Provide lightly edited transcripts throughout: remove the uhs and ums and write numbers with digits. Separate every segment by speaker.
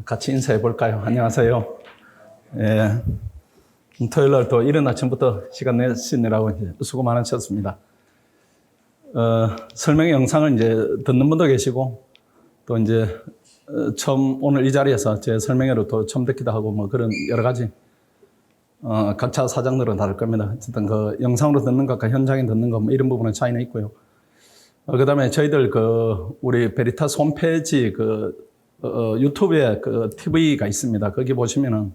Speaker 1: 같이 인사해 볼까요? 안녕하세요. 예, 토요일 날 또 이른 아침부터 시간 내시느라고 수고 많으셨습니다. 설명의 영상을 이제 듣는 분도 계시고, 또 이제 처음 오늘 이 자리에서 제 설명회로 또 처음 듣기도 하고, 뭐 그런 여러 가지 각자 사정들은 다를 겁니다. 어쨌든 그 영상으로 듣는 것과 현장에 듣는 것, 뭐 이런 부분은 차이는 있고요. 그 다음에 저희들 우리 베리타스 홈페이지 유튜브에 TV가 있습니다. 거기 보시면은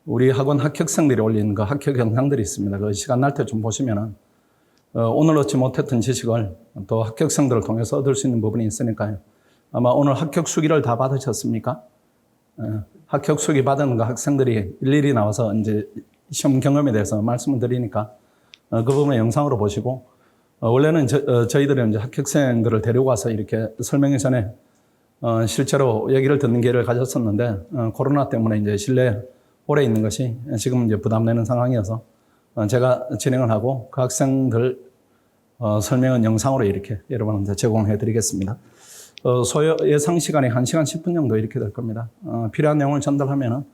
Speaker 1: 우리 학원 합격생들이 올린 그 합격 영상들이 있습니다. 그 시간 날 때 좀 보시면은 오늘 얻지 못했던 지식을 또 합격생들을 통해서 얻을 수 있는 부분이 있으니까요. 아마 오늘 합격 수기를 다 받으셨습니까? 합격 수기 받은 그 학생들이 일일이 나와서 이제 시험 경험에 대해서 말씀을 드리니까 그 부분을 영상으로 보시고, 원래는 저희들은 이제 합격생들을 데려와서 이렇게 설명회 전에 실제로 얘기를 듣는 기회를 가졌었는데, 코로나 때문에 이제 실내에 오래 있는 것이 지금 이제 부담되는 상황이어서 제가 진행을 하고 그 학생들 설명은 영상으로 이렇게 여러분한테 제공해 드리겠습니다. 소요 예상 시간이 1시간 10분 정도 이렇게 될 겁니다. 필요한 내용을 전달하면은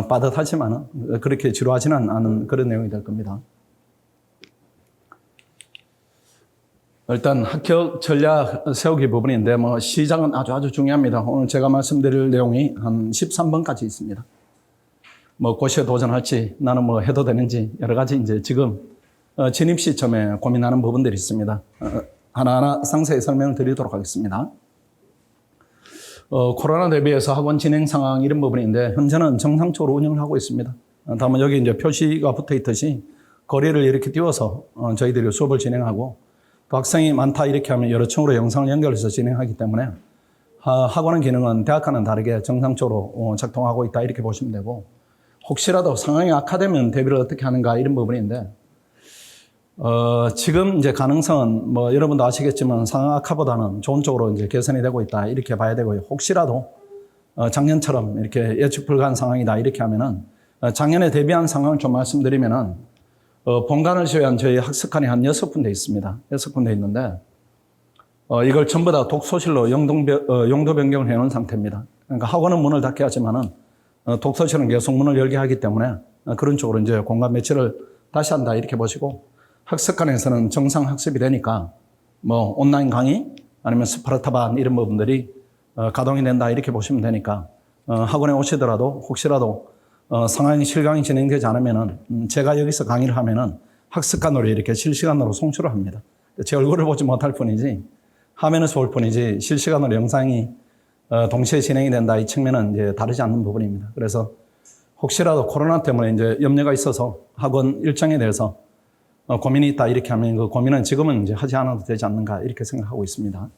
Speaker 1: 빠듯하지만은 그렇게 지루하지는 않은 그런 내용이 될 겁니다. 일단 합격 전략 세우기 부분인데, 뭐 시작은 아주 중요합니다. 오늘 제가 말씀드릴 내용이 한 13번까지 있습니다. 뭐 고시에 도전할지, 나는 뭐 해도 되는지, 여러 가지 이제 지금 진입 시점에 고민하는 부분들이 있습니다. 하나하나 상세히 설명을 드리도록 하겠습니다. 코로나 대비해서 학원 진행 상황 이런 부분인데, 현재는 정상적으로 운영을 하고 있습니다. 다만 여기 이제 표시가 붙어 있듯이 거리를 이렇게 띄워서 저희들이 수업을 진행하고, 또 학생이 많다 이렇게 하면 여러 층으로 영상을 연결해서 진행하기 때문에 학원의 기능은 대학과는 다르게 정상적으로 작동하고 있다 이렇게 보시면 되고, 혹시라도 상황이 악화되면 대비를 어떻게 하는가 이런 부분인데, 지금 이제 가능성은 뭐 여러분도 아시겠지만 상황 악화보다는 좋은 쪽으로 이제 개선이 되고 있다 이렇게 봐야 되고요. 혹시라도 작년처럼 이렇게 예측 불가한 상황이다 이렇게 하면은 작년에 대비한 상황을 좀 말씀드리면은, 본관을 제외한 저희 학습관이 한 6군데 있습니다. 6군데 있는데, 이걸 전부 다 독서실로 용도 변경을 해놓은 상태입니다. 그러니까 학원은 문을 닫게 하지만은 독서실은 계속 문을 열게 하기 때문에 그런 쪽으로 이제 공간 배치를 다시 한다 이렇게 보시고, 학습관에서는 정상 학습이 되니까 뭐 온라인 강의 아니면 스파르타반 이런 부분들이 가동이 된다 이렇게 보시면 되니까, 학원에 오시더라도 혹시라도 상황이 실강이 진행되지 않으면은 제가 여기서 강의를 하면은 학습관으로 이렇게 실시간으로 송출을 합니다. 제 얼굴을 보지 못할 뿐이지, 화면에서 볼 뿐이지 실시간으로 영상이 동시에 진행이 된다 이 측면은 이제 다르지 않는 부분입니다. 그래서 혹시라도 코로나 때문에 이제 염려가 있어서 학원 일정에 대해서 고민이 있다 이렇게 하면 그 고민은 지금은 이제 하지 않아도 되지 않는가 이렇게 생각하고 있습니다.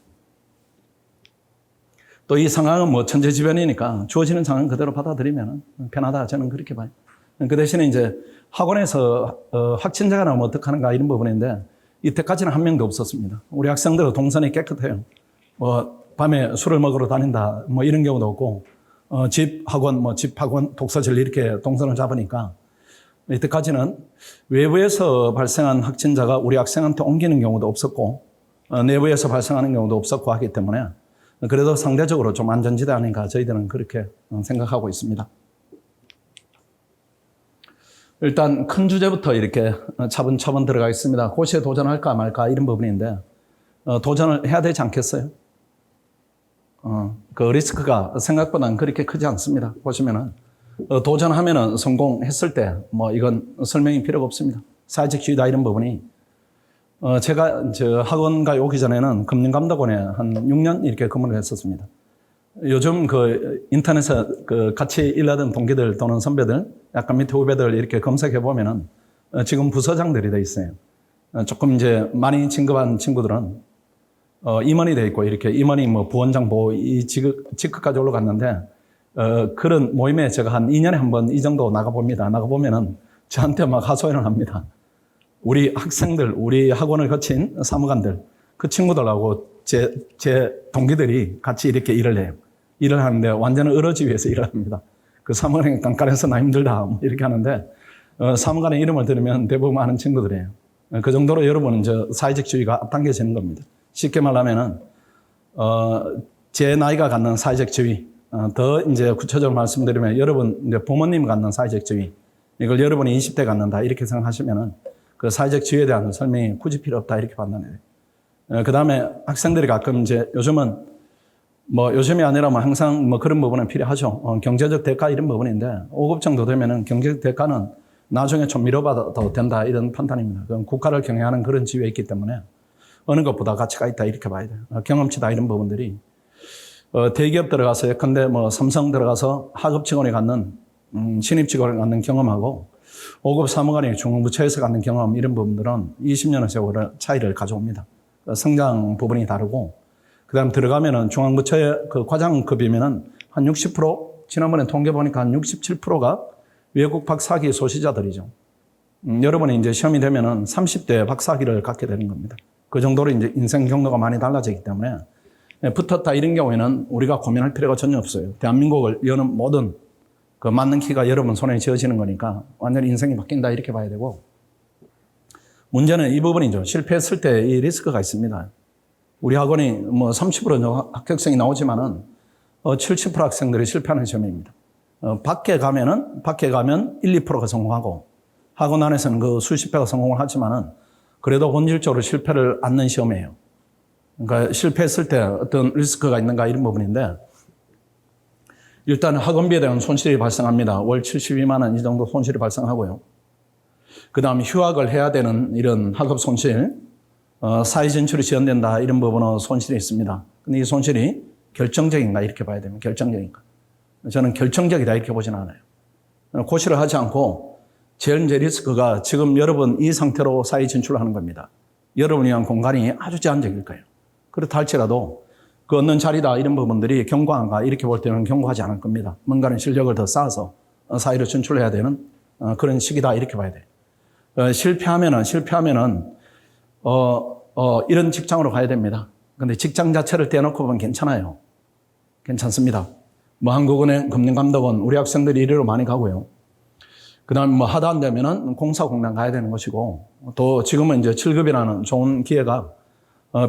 Speaker 1: 또 이 상황은 뭐 천재지변이니까 주어지는 상황 그대로 받아들이면 편하다 저는 그렇게 봐요. 그 대신에 이제 학원에서 확진자가 나오면 어떡하는가 이런 부분인데, 이때까지는 한 명도 없었습니다. 우리 학생들은 동선이 깨끗해요. 밤에 술을 먹으러 다닌다 뭐 이런 경우도 없고, 집 학원 독서실 이렇게 동선을 잡으니까 이때까지는 외부에서 발생한 확진자가 우리 학생한테 옮기는 경우도 없었고, 내부에서 발생하는 경우도 없었고 하기 때문에 그래도 상대적으로 좀 안전지대 아닌가 저희들은 그렇게 생각하고 있습니다. 일단 큰 주제부터 이렇게 차분차분 들어가겠습니다. 고시에 도전할까 말까 이런 부분인데, 도전을 해야 되지 않겠어요? 그 리스크가 생각보다는 그렇게 크지 않습니다. 보시면은 도전하면은 성공했을 때 뭐 이건 설명이 필요가 없습니다. 사회적지위다 이런 부분이, 제가 학원가에 오기 전에는 금융감독원에 한 6년 이렇게 근무를 했었습니다. 요즘 인터넷에 같이 일하던 동기들 또는 선배들, 약간 밑에 후배들 이렇게 검색해 보면은 지금 부서장들이 돼 있어요. 조금 이제 많이 진급한 친구들은 임원이 돼 있고, 이렇게 임원이 뭐 부원장 이 직급까지 올라갔는데, 그런 모임에 제가 한 2년에 한 번 이 정도 나가봅니다. 나가보면은 저한테 막 하소연을 합니다. 우리 학생들, 우리 학원을 거친 사무관들, 그 친구들하고 제 동기들이 같이 이렇게 일을 해요. 일을 하는데 완전 을어지 위에서 일을 합니다. 그 사무관이 깐깐해서 나 힘들다 뭐 이렇게 하는데, 사무관의 이름을 들으면 대부분 아는 친구들이에요. 그 정도로 여러분은 사회적 지위가 앞당겨지는 겁니다. 쉽게 말하면은 제 나이가 갖는 사회적 지위, 더 이제 구체적으로 말씀드리면 여러분 이제 부모님 갖는 사회적 지위, 이걸 여러분이 20대 갖는다 이렇게 생각하시면은 그 사회적 지위에 대한 설명이 굳이 필요 없다 이렇게 판단해요. 그 다음에 학생들이 가끔 이제 요즘은 뭐 요즘이 아니라 뭐 항상 뭐 그런 부분은 필요하죠. 경제적 대가 이런 부분인데 5급 정도 되면은 경제적 대가는 나중에 좀 미뤄봐도 된다 이런 판단입니다. 그건 국가를 경영하는 그런 지위에 있기 때문에 어느 것보다 가치가 있다 이렇게 봐야 돼요. 경험치다 이런 부분들이 대기업 들어가서 예컨대 뭐 삼성 들어가서 하급 직원이 갖는 신입 직원이 갖는 경험하고 5급 사무관이 중앙부처에서 갖는 경험 이런 부분들은 20년의 세월의 차이를 가져옵니다. 성장 부분이 다르고 그다음 들어가면은 중앙부처의 그 과장급이면은 한 60% 지난번에 통계 보니까 한 67%가 외국 박사학위 소시자들이죠. 여러분이 이제 시험이 되면은 30대 박사학위를 갖게 되는 겁니다. 그 정도로 이제 인생 경로가 많이 달라지기 때문에 붙었다 이런 경우에는 우리가 고민할 필요가 전혀 없어요. 대한민국을 여는 모든 그 맞는 키가 여러분 손에 쥐어지는 거니까 완전히 인생이 바뀐다 이렇게 봐야 되고 문제는 이 부분이죠. 실패했을 때 이 리스크가 있습니다. 우리 학원이 뭐 30% 합격생이 나오지만은 70% 학생들이 실패하는 시험입니다. 밖에 가면 1, 2%가 성공하고 학원 안에서는 그 수십 배가 성공을 하지만은 그래도 본질적으로 실패를 않는 시험이에요. 그러니까 실패했을 때 어떤 리스크가 있는가 이런 부분인데 일단 학원비에 대한 손실이 발생합니다. 월 72만 원 이 정도 손실이 발생하고요. 그 다음 휴학을 해야 되는 이런 학업 손실, 사회 진출이 지연된다 이런 부분은 손실이 있습니다. 근데 이 손실이 결정적인가 이렇게 봐야 됩니다. 결정적인가. 저는 결정적이다 이렇게 보지는 않아요. 고시를 하지 않고 제일 리스크가 지금 여러분 이 상태로 사회 진출을 하는 겁니다. 여러분이 위한 공간이 아주 제한적일 거예요. 그렇다 할지라도 그 얻는 자리다 이런 부분들이 견고한가 이렇게 볼 때는 견고하지 않을 겁니다. 뭔가는 실력을 더 쌓아서 사회로 진출해야 되는 그런 시기다 이렇게 봐야 돼요. 실패하면은 이런 직장으로 가야 됩니다. 근데 직장 자체를 떼놓고 보면 괜찮아요. 괜찮습니다. 뭐 한국은행, 금융감독원 우리 학생들이 이리로 많이 가고요. 그 다음에 뭐 하다 안 되면은 공사공단 가야 되는 것이고 또 지금은 이제 7급이라는 좋은 기회가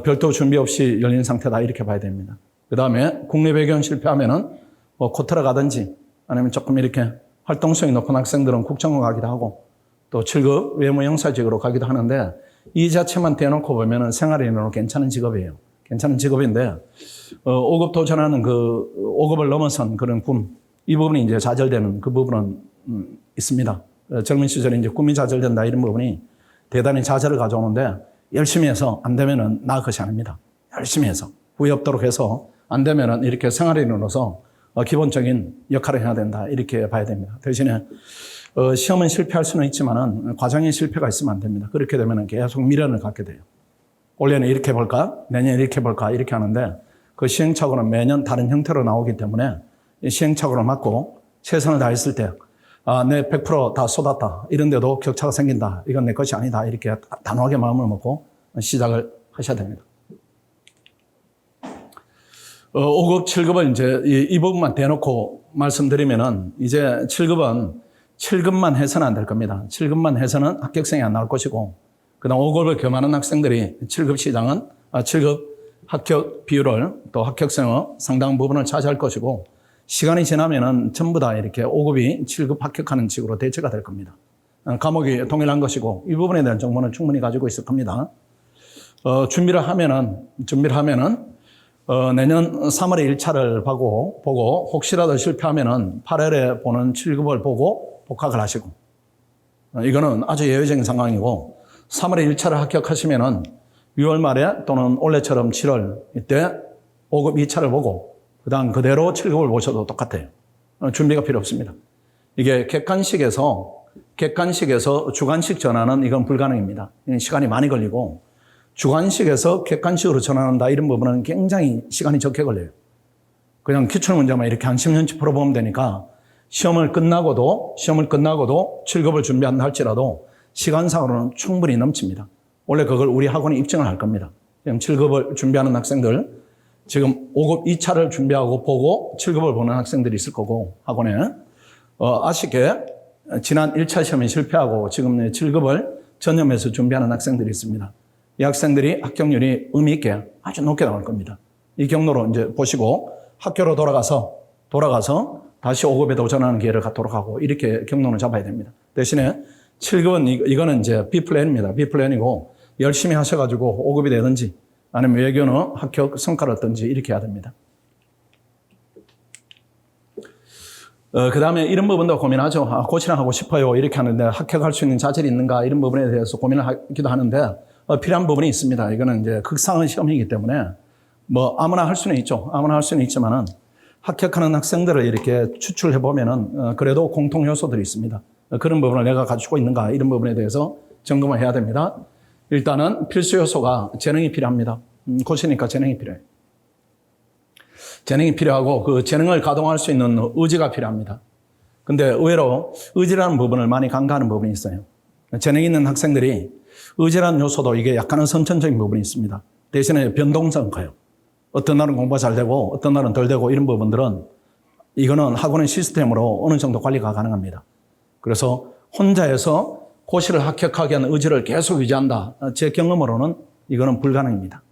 Speaker 1: 별도 준비 없이 열린 상태다 이렇게 봐야 됩니다. 그 다음에 국내 배경 실패하면은 뭐 코트라 가든지 아니면 조금 이렇게 활동성이 높은 학생들은 국정원 가기도 하고 또 7급 외무영사직으로 가기도 하는데 이 자체만 대놓고 보면은 생활인으로 괜찮은 직업이에요. 괜찮은 직업인데 5급 도전하는 그 5급을 넘어선 그런 꿈, 이 부분이 이제 좌절되는 그 부분은 있습니다. 젊은 시절에 이제 꿈이 좌절된다 이런 부분이 대단히 좌절을 가져오는데 열심히 해서 안 되면은 나 것이 아닙니다. 열심히 해서 후회 없도록 해서 안 되면은 이렇게 생활인으로서 기본적인 역할을 해야 된다 이렇게 봐야 됩니다. 대신에 시험은 실패할 수는 있지만은 과정에 실패가 있으면 안 됩니다. 그렇게 되면은 계속 미련을 갖게 돼요. 올해는 이렇게 볼까? 내년에 이렇게 볼까? 이렇게 하는데 그 시행착오는 매년 다른 형태로 나오기 때문에 시행착오를 막고 최선을 다했을 때 내 100% 다 쏟았다. 이런데도 격차가 생긴다. 이건 내 것이 아니다. 이렇게 단호하게 마음을 먹고 시작을 하셔야 됩니다. 5급, 7급을 이제 이 부분만 대놓고 말씀드리면은 이제 7급만 해서는 안 될 겁니다. 7급만 해서는 합격생이 안 나올 것이고 그다음 5급을 겸하는 학생들이 7급 시장은 7급 합격 비율을 또 합격생의 상당 부분을 차지할 것이고 시간이 지나면은 전부 다 이렇게 5급이 7급 합격하는 식으로 대체가 될 겁니다. 과목이 동일한 것이고 이 부분에 대한 정보는 충분히 가지고 있을 겁니다. 준비를 하면은 내년 3월에 1차를 보고 혹시라도 실패하면은 8월에 보는 7급을 보고 복학을 하시고 이거는 아주 예외적인 상황이고 3월에 1차를 합격하시면은 6월 말에 또는 올해처럼 7월 이때 5급 2차를 보고 그다음 그대로 7급을 보셔도 똑같아요. 준비가 필요 없습니다. 이게 객관식에서 주관식 전환은 이건 불가능입니다. 시간이 많이 걸리고 주관식에서 객관식으로 전환한다 이런 부분은 굉장히 시간이 적게 걸려요. 그냥 기출문제만 이렇게 한 10년치 풀어보면 되니까 시험을 끝나고도 7급을 준비한다 할지라도 시간상으로는 충분히 넘칩니다. 원래 그걸 우리 학원이 입증을 할 겁니다. 지금 7급을 준비하는 학생들, 지금 5급 2차를 준비하고 보고 7급을 보는 학생들이 있을 거고 학원에 아쉽게 지난 1차 시험에 실패하고 지금 7급을 전념해서 준비하는 학생들이 있습니다. 이 학생들이 합격률이 의미 있게 아주 높게 나올 겁니다. 이 경로로 이제 보시고 학교로 돌아가서 돌아가서 다시 5급에 도전하는 기회를 갖도록 하고 이렇게 경로를 잡아야 됩니다. 대신에 7급은 이거는 이제 B플랜입니다. B플랜이고 열심히 하셔가지고 5급이 되든지 아니면 외교는 합격 성과를 얻든지 이렇게 해야 됩니다. 그 다음에 이런 부분도 고민하죠. 고시를 하고 싶어요. 이렇게 하는데 합격할 수 있는 자질이 있는가 이런 부분에 대해서 고민을 하기도 하는데 필요한 부분이 있습니다. 이거는 이제 극상한 시험이기 때문에 뭐 아무나 할 수는 있죠. 아무나 할 수는 있지만은 합격하는 학생들을 이렇게 추출해 보면은 그래도 공통 요소들이 있습니다. 그런 부분을 내가 가지고 있는가 이런 부분에 대해서 점검을 해야 됩니다. 일단은 필수 요소가 재능이 필요합니다. 고시니까 재능이 필요해요. 재능이 필요하고 그 재능을 가동할 수 있는 의지가 필요합니다. 근데 의외로 의지라는 부분을 많이 간과하는 부분이 있어요. 재능 있는 학생들이 의지라는 요소도 이게 약간은 선천적인 부분이 있습니다. 대신에 변동성은 커요. 어떤 날은 공부가 잘 되고 어떤 날은 덜 되고 이런 부분들은 이거는 학원의 시스템으로 어느 정도 관리가 가능합니다. 그래서 혼자 해서 고시를 합격하게 하는 의지를 계속 유지한다. 제 경험으로는 이거는 불가능입니다.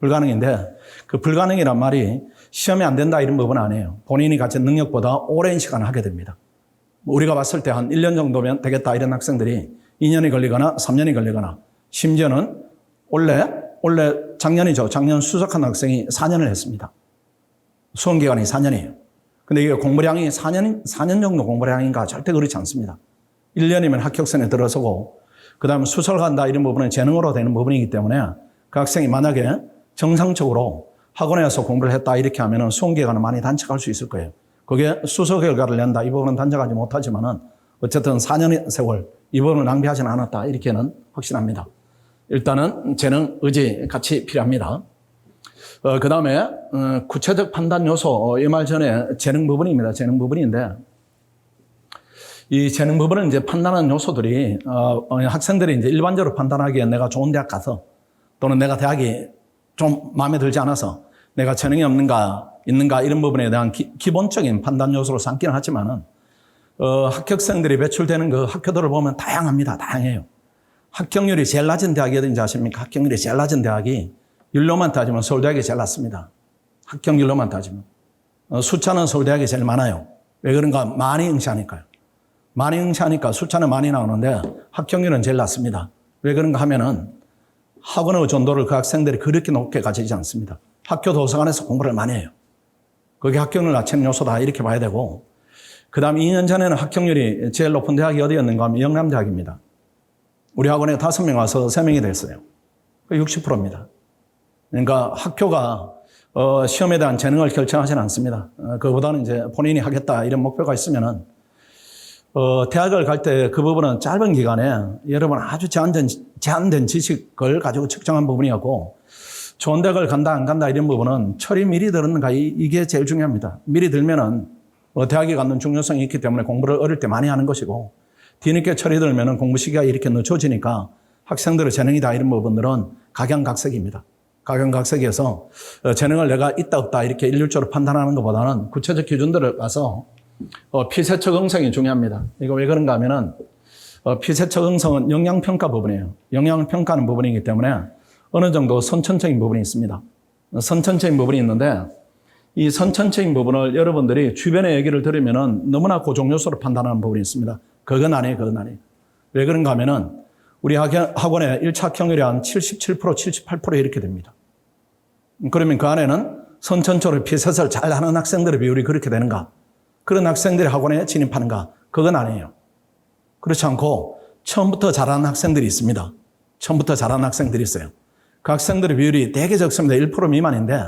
Speaker 1: 불가능인데 그 불가능이란 말이 시험이 안 된다 이런 부분은 아니에요. 본인이 가진 능력보다 오랜 시간을 하게 됩니다. 우리가 봤을 때 한 1년 정도면 되겠다 이런 학생들이 2년이 걸리거나 3년이 걸리거나 심지어는 원래 작년이죠. 작년 수석한 학생이 4년을 했습니다. 수험기간이 4년이에요. 근데 이게 공부량이 4년 정도 공부량인가 절대 그렇지 않습니다. 1년이면 합격선에 들어서고 그 다음에 수석을 한다 이런 부분은 재능으로 되는 부분이기 때문에 그 학생이 만약에 정상적으로 학원에서 공부를 했다 이렇게 하면은 수험기간은 많이 단축할 수 있을 거예요. 그게 수석 결과를 낸다 이 부분은 단축하지 못하지만은 어쨌든 4년의 세월 이 부분을 낭비하지는 않았다 이렇게는 확신합니다. 일단은 재능, 의지 같이 필요합니다. 그 다음에 구체적 판단 요소 이 말 전에 재능 부분입니다. 재능 부분인데 이 재능 부분은 이제 판단하는 요소들이 학생들이 이제 일반적으로 판단하기에 내가 좋은 대학 가서 또는 내가 대학이 좀 마음에 들지 않아서 내가 재능이 있는가 이런 부분에 대한 기본적인 판단 요소로 삼기는 하지만은 합격생들이 배출되는 그 학교들을 보면 다양합니다. 다양해요. 합격률이 제일 낮은 대학이 어딘지 아십니까? 합격률이 제일 낮은 대학이 율로만 따지면 서울대학이 제일 낮습니다. 합격률로만 따지면. 숫자는 서울대학이 제일 많아요. 왜 그런가? 많이 응시하니까요. 많이 응시하니까 숫자는 많이 나오는데 합격률은 제일 낮습니다. 왜 그런가 하면은 학원의 의존도를 그 학생들이 그렇게 높게 가지지 않습니다. 학교 도서관에서 공부를 많이 해요. 그게 합격률 낮추는 요소다 이렇게 봐야 되고 그 다음 2년 전에는 합격률이 제일 높은 대학이 어디였는가 하면 영남대학입니다. 우리 학원에 5명 와서 3명이 됐어요. 60%입니다. 그러니까 학교가 시험에 대한 재능을 결정하지는 않습니다. 그보다는 이제 본인이 하겠다 이런 목표가 있으면은 대학을 갈 때 그 부분은 짧은 기간에 여러분 아주 제한된 지식을 가지고 측정한 부분이었고 좋은 대학을 간다 안 간다 이런 부분은 철이 미리 들었는가 이게 제일 중요합니다. 미리 들면은 대학에 갖는 중요성이 있기 때문에 공부를 어릴 때 많이 하는 것이고 뒤늦게 철이 들면은 공부 시기가 이렇게 늦춰지니까 학생들의 재능이다 이런 부분들은 각양각색입니다. 각양각색이어서 재능을 내가 있다 없다 이렇게 일률적으로 판단하는 것보다는 구체적 기준들을 가서 피세 적응성이 중요합니다. 이거 왜 그런가 하면은 피세 적응성은 영양평가 부분이에요. 영향을 평가하는 부분이기 때문에 어느 정도 선천적인 부분이 있습니다. 선천적인 부분이 있는데 이 선천적인 부분을 여러분들이 주변의 얘기를 들으면은 너무나 고정 요소로 판단하는 부분이 있습니다. 그건 아니에요. 왜 그런가 하면은 우리 학원의 1차 합격률이 한 77%, 78% 이렇게 됩니다. 그러면 그 안에는 선천적으로 피셋을 잘 하는 학생들의 비율이 그렇게 되는가? 그런 학생들이 학원에 진입하는가? 그건 아니에요. 그렇지 않고 처음부터 잘하는 학생들이 있습니다. 처음부터 잘하는 학생들이 있어요. 그 학생들의 비율이 되게 적습니다. 1% 미만인데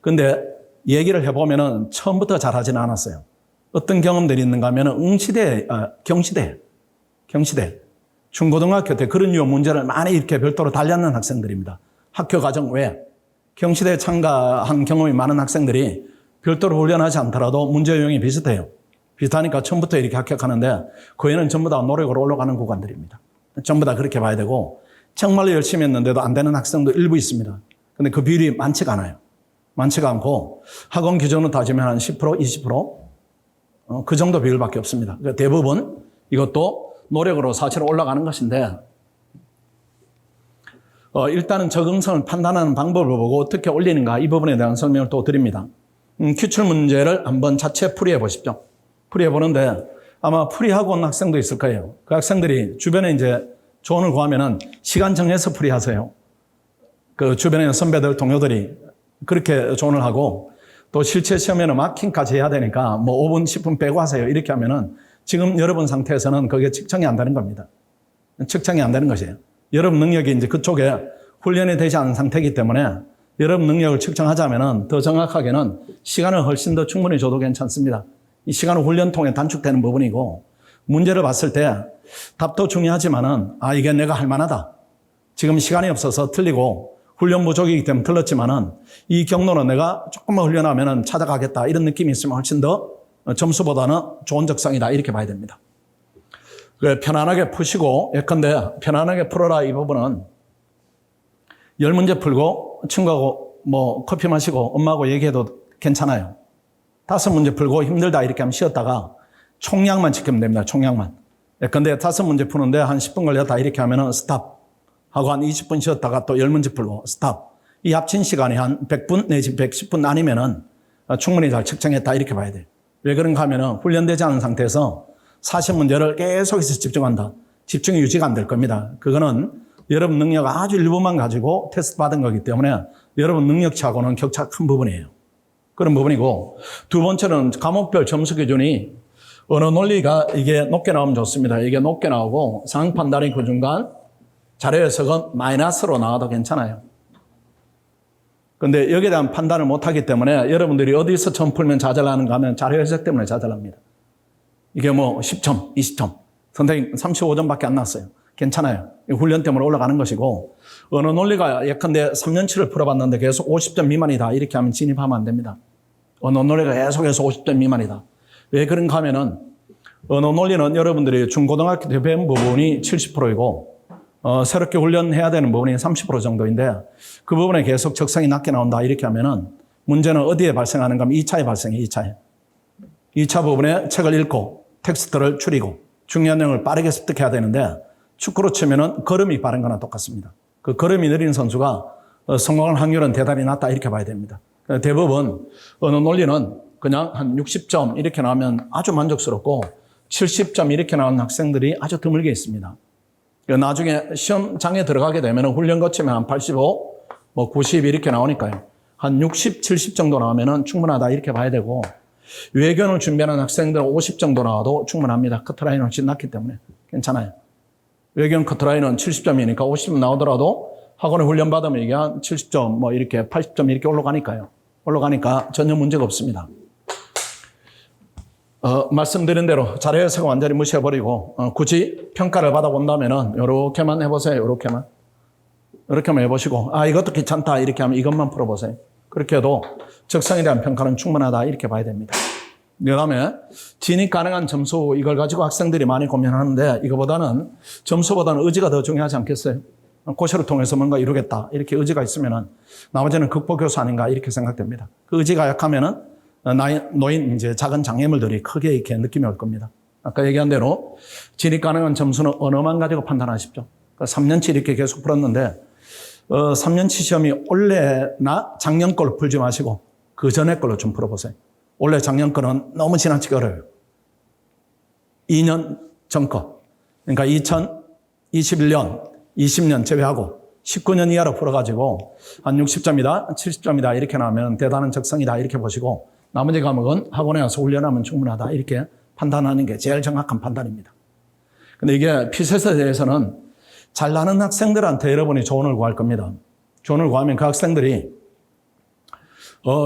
Speaker 1: 근데 얘기를 해보면은 처음부터 잘하지는 않았어요. 어떤 경험들이 있는가 하면은 경시대, 중고등학교 때 그런 류의 문제를 많이 이렇게 별도로 달렸는 학생들입니다. 학교 과정 외에 경시대에 참가한 경험이 많은 학생들이 별도로 훈련하지 않더라도 문제 유형이 비슷해요. 비슷하니까 처음부터 이렇게 합격하는데 그 애는 전부 다 노력으로 올라가는 구간들입니다. 전부 다 그렇게 봐야 되고 정말로 열심히 했는데도 안 되는 학생도 일부 있습니다. 근데 그 비율이 많지가 않아요. 많지가 않고 학원 기준으로 따지면 한 10%, 20%? 그 정도 비율밖에 없습니다. 그러니까 대부분 이것도 노력으로 사실 올라가는 것인데 일단은 적응성을 판단하는 방법을 보고 어떻게 올리는가 이 부분에 대한 설명을 또 드립니다. 기출 문제를 한번 자체 풀이해 보십시오. 풀이해 보는데 아마 풀이하고 온 학생도 있을 거예요. 그 학생들이 주변에 이제 조언을 구하면은 시간 정해서 풀이하세요. 그 주변에 선배들, 동료들이 그렇게 조언을 하고 또 실체 시험에는 마킹까지 해야 되니까 뭐 5분, 10분 빼고 하세요. 이렇게 하면은 지금 여러분 상태에서는 그게 측정이 안 되는 겁니다. 측정이 안 되는 것이에요. 여러분 능력이 이제 그쪽에 훈련이 되지 않은 상태이기 때문에 여러분 능력을 측정하자면은 더 정확하게는 시간을 훨씬 더 충분히 줘도 괜찮습니다. 이 시간은 훈련 통해 단축되는 부분이고 문제를 봤을 때 답도 중요하지만은 이게 내가 할 만하다. 지금 시간이 없어서 틀리고 훈련 부족이기 때문에 틀렸지만은 이 경로는 내가 조금만 훈련하면은 찾아가겠다. 이런 느낌이 있으면 훨씬 더 점수보다는 좋은 적성이다. 이렇게 봐야 됩니다. 그래, 편안하게 푸시고 예컨대 편안하게 풀어라 이 부분은 10문제 풀고 친구하고 뭐 커피 마시고 엄마하고 얘기해도 괜찮아요. 5문제 풀고 힘들다 이렇게 하면 쉬었다가 총량만 지키면 됩니다. 총량만. 예컨대 5문제 푸는데 한 10분 걸렸다 이렇게 하면은 스탑 하고 한 20분 쉬었다가 또 10문제 풀고 스탑. 이 합친 시간이 한 100분 내지 110분 아니면은 충분히 잘 측정했다 이렇게 봐야 돼요. 왜 그런가 하면은 훈련되지 않은 상태에서 40문제를 계속해서 집중한다. 집중이 유지가 안 될 겁니다. 그거는 여러분 능력 아주 일부만 가지고 테스트 받은 거기 때문에 여러분 능력치하고는 격차가 큰 부분이에요. 그런 부분이고 두 번째는 과목별 점수 기준이 언어 논리가 이게 높게 나오면 좋습니다. 이게 높게 나오고 상황 판단이 그 중간 자료 해석은 마이너스로 나와도 괜찮아요. 근데 여기에 대한 판단을 못하기 때문에 여러분들이 어디서 처음 풀면 좌절하는가 하면 자료 해석 때문에 좌절합니다. 이게 뭐 10점, 20점, 선생님 35점밖에 안 났어요. 괜찮아요. 훈련 때문에 올라가는 것이고 언어 논리가 예컨대 3년치를 풀어봤는데 계속 50점 미만이다. 이렇게 하면 진입하면 안 됩니다. 언어 논리가 계속해서 50점 미만이다. 왜 그런가 하면은 언어 논리는 여러분들이 중고등학교 때 배운 부분이 70%이고 새롭게 훈련해야 되는 부분이 30% 정도인데 그 부분에 계속 적성이 낮게 나온다. 이렇게 하면은 문제는 어디에 발생하는가 하면 2차에 발생해. 2차에. 2차 부분에 책을 읽고 텍스트를 줄이고 중요한 내용을 빠르게 습득해야 되는데 축구로 치면은 걸음이 빠른 거나 똑같습니다. 그 걸음이 느린 선수가 성공할 확률은 대단히 낮다 이렇게 봐야 됩니다. 대부분 언어 논리는 그냥 한 60점 이렇게 나오면 아주 만족스럽고 70점 이렇게 나오는 학생들이 아주 드물게 있습니다. 나중에 시험장에 들어가게 되면 훈련 거치면 한 85, 뭐 90 이렇게 나오니까요. 한 60, 70 정도 나오면 충분하다 이렇게 봐야 되고 외견을 준비하는 학생들은 50 정도 나와도 충분합니다. 커트라인은 훨씬 낮기 때문에 괜찮아요. 외견 커트라인은 70점이니까 50점 나오더라도 학원에 훈련 받으면 이게 한 70점, 뭐 이렇게 80점 이렇게 올라가니까요. 올라가니까 전혀 문제가 없습니다. 말씀드린 대로 자료 해석은 완전히 무시해버리고 굳이 평가를 받아본다면은 요렇게만 해보세요. 요렇게만. 이렇게만 해보시고 이것도 괜찮다 이렇게 하면 이것만 풀어보세요. 그렇게 해도 적성에 대한 평가는 충분하다 이렇게 봐야 됩니다. 그 다음에 진입 가능한 점수 이걸 가지고 학생들이 많이 고민하는데 이거보다는 점수보다는 의지가 더 중요하지 않겠어요? 고시를 통해서 뭔가 이루겠다 이렇게 의지가 있으면은 나머지는 극복교수 아닌가 이렇게 생각됩니다. 그 의지가 약하면은 노인 이제 작은 장애물들이 크게 이렇게 느낌이 올 겁니다. 아까 얘기한 대로 진입 가능한 점수는 언어만 가지고 판단하십시오. 3년치 이렇게 계속 풀었는데 3년치 시험이 올해나 작년 걸로 풀지 마시고 그 전에 걸로 좀 풀어보세요. 올해 작년 거는 너무 지나치게 어려워요. 2년 전 거. 그러니까 2021년, 20년 제외하고 19년 이하로 풀어가지고 한 60점이다, 70점이다 이렇게 나오면 대단한 적성이다 이렇게 보시고 나머지 과목은 학원에 와서 훈련하면 충분하다 이렇게 판단하는 게 제일 정확한 판단입니다. 근데 이게 피셋에 대해서는 잘 나는 학생들한테 여러분이 조언을 구할 겁니다. 조언을 구하면 그 학생들이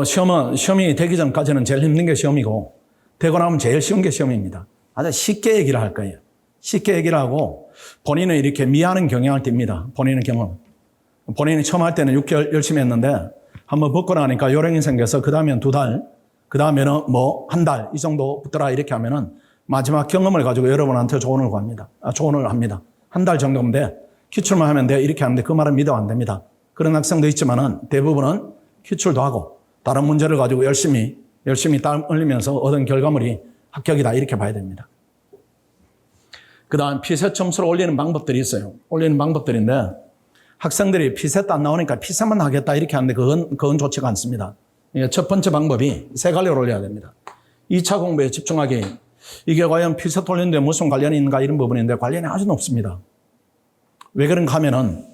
Speaker 1: 시험이 되기 전까지는 제일 힘든 게 시험이고 되고 나면 제일 쉬운 게 시험입니다. 아주 쉽게 얘기를 할 거예요. 쉽게 얘기를 하고 본인은 이렇게 미하는 경향을 띱니다. 본인이 처음 할 때는 6개월 열심히 했는데 한번 벗고 나니까 요령이 생겨서 그 다음엔 2달, 그 다음에는 뭐 1달 이 정도 붙더라 이렇게 하면은 마지막 경험을 가지고 여러분한테 조언을 구합니다. 조언을 합니다. 1달 정도면 돼. 기출만 하면 돼. 이렇게 하는데 그 말은 믿어 안 됩니다. 그런 학생도 있지만은 대부분은 기출도 하고 다른 문제를 가지고 열심히 땀 흘리면서 얻은 결과물이 합격이다 이렇게 봐야 됩니다. 그 다음 피셋 점수를 올리는 방법들이 있어요. 올리는 방법들인데 학생들이 피셋도 안 나오니까 피셋만 하겠다 이렇게 하는데 그건 좋지가 않습니다. 첫 번째 방법이 세 갈래로 올려야 됩니다. 2차 공부에 집중하기. 이게 과연 피셋 올리는데 무슨 관련이 있는가 이런 부분인데 관련이 아주 높습니다. 왜 그런가 하면은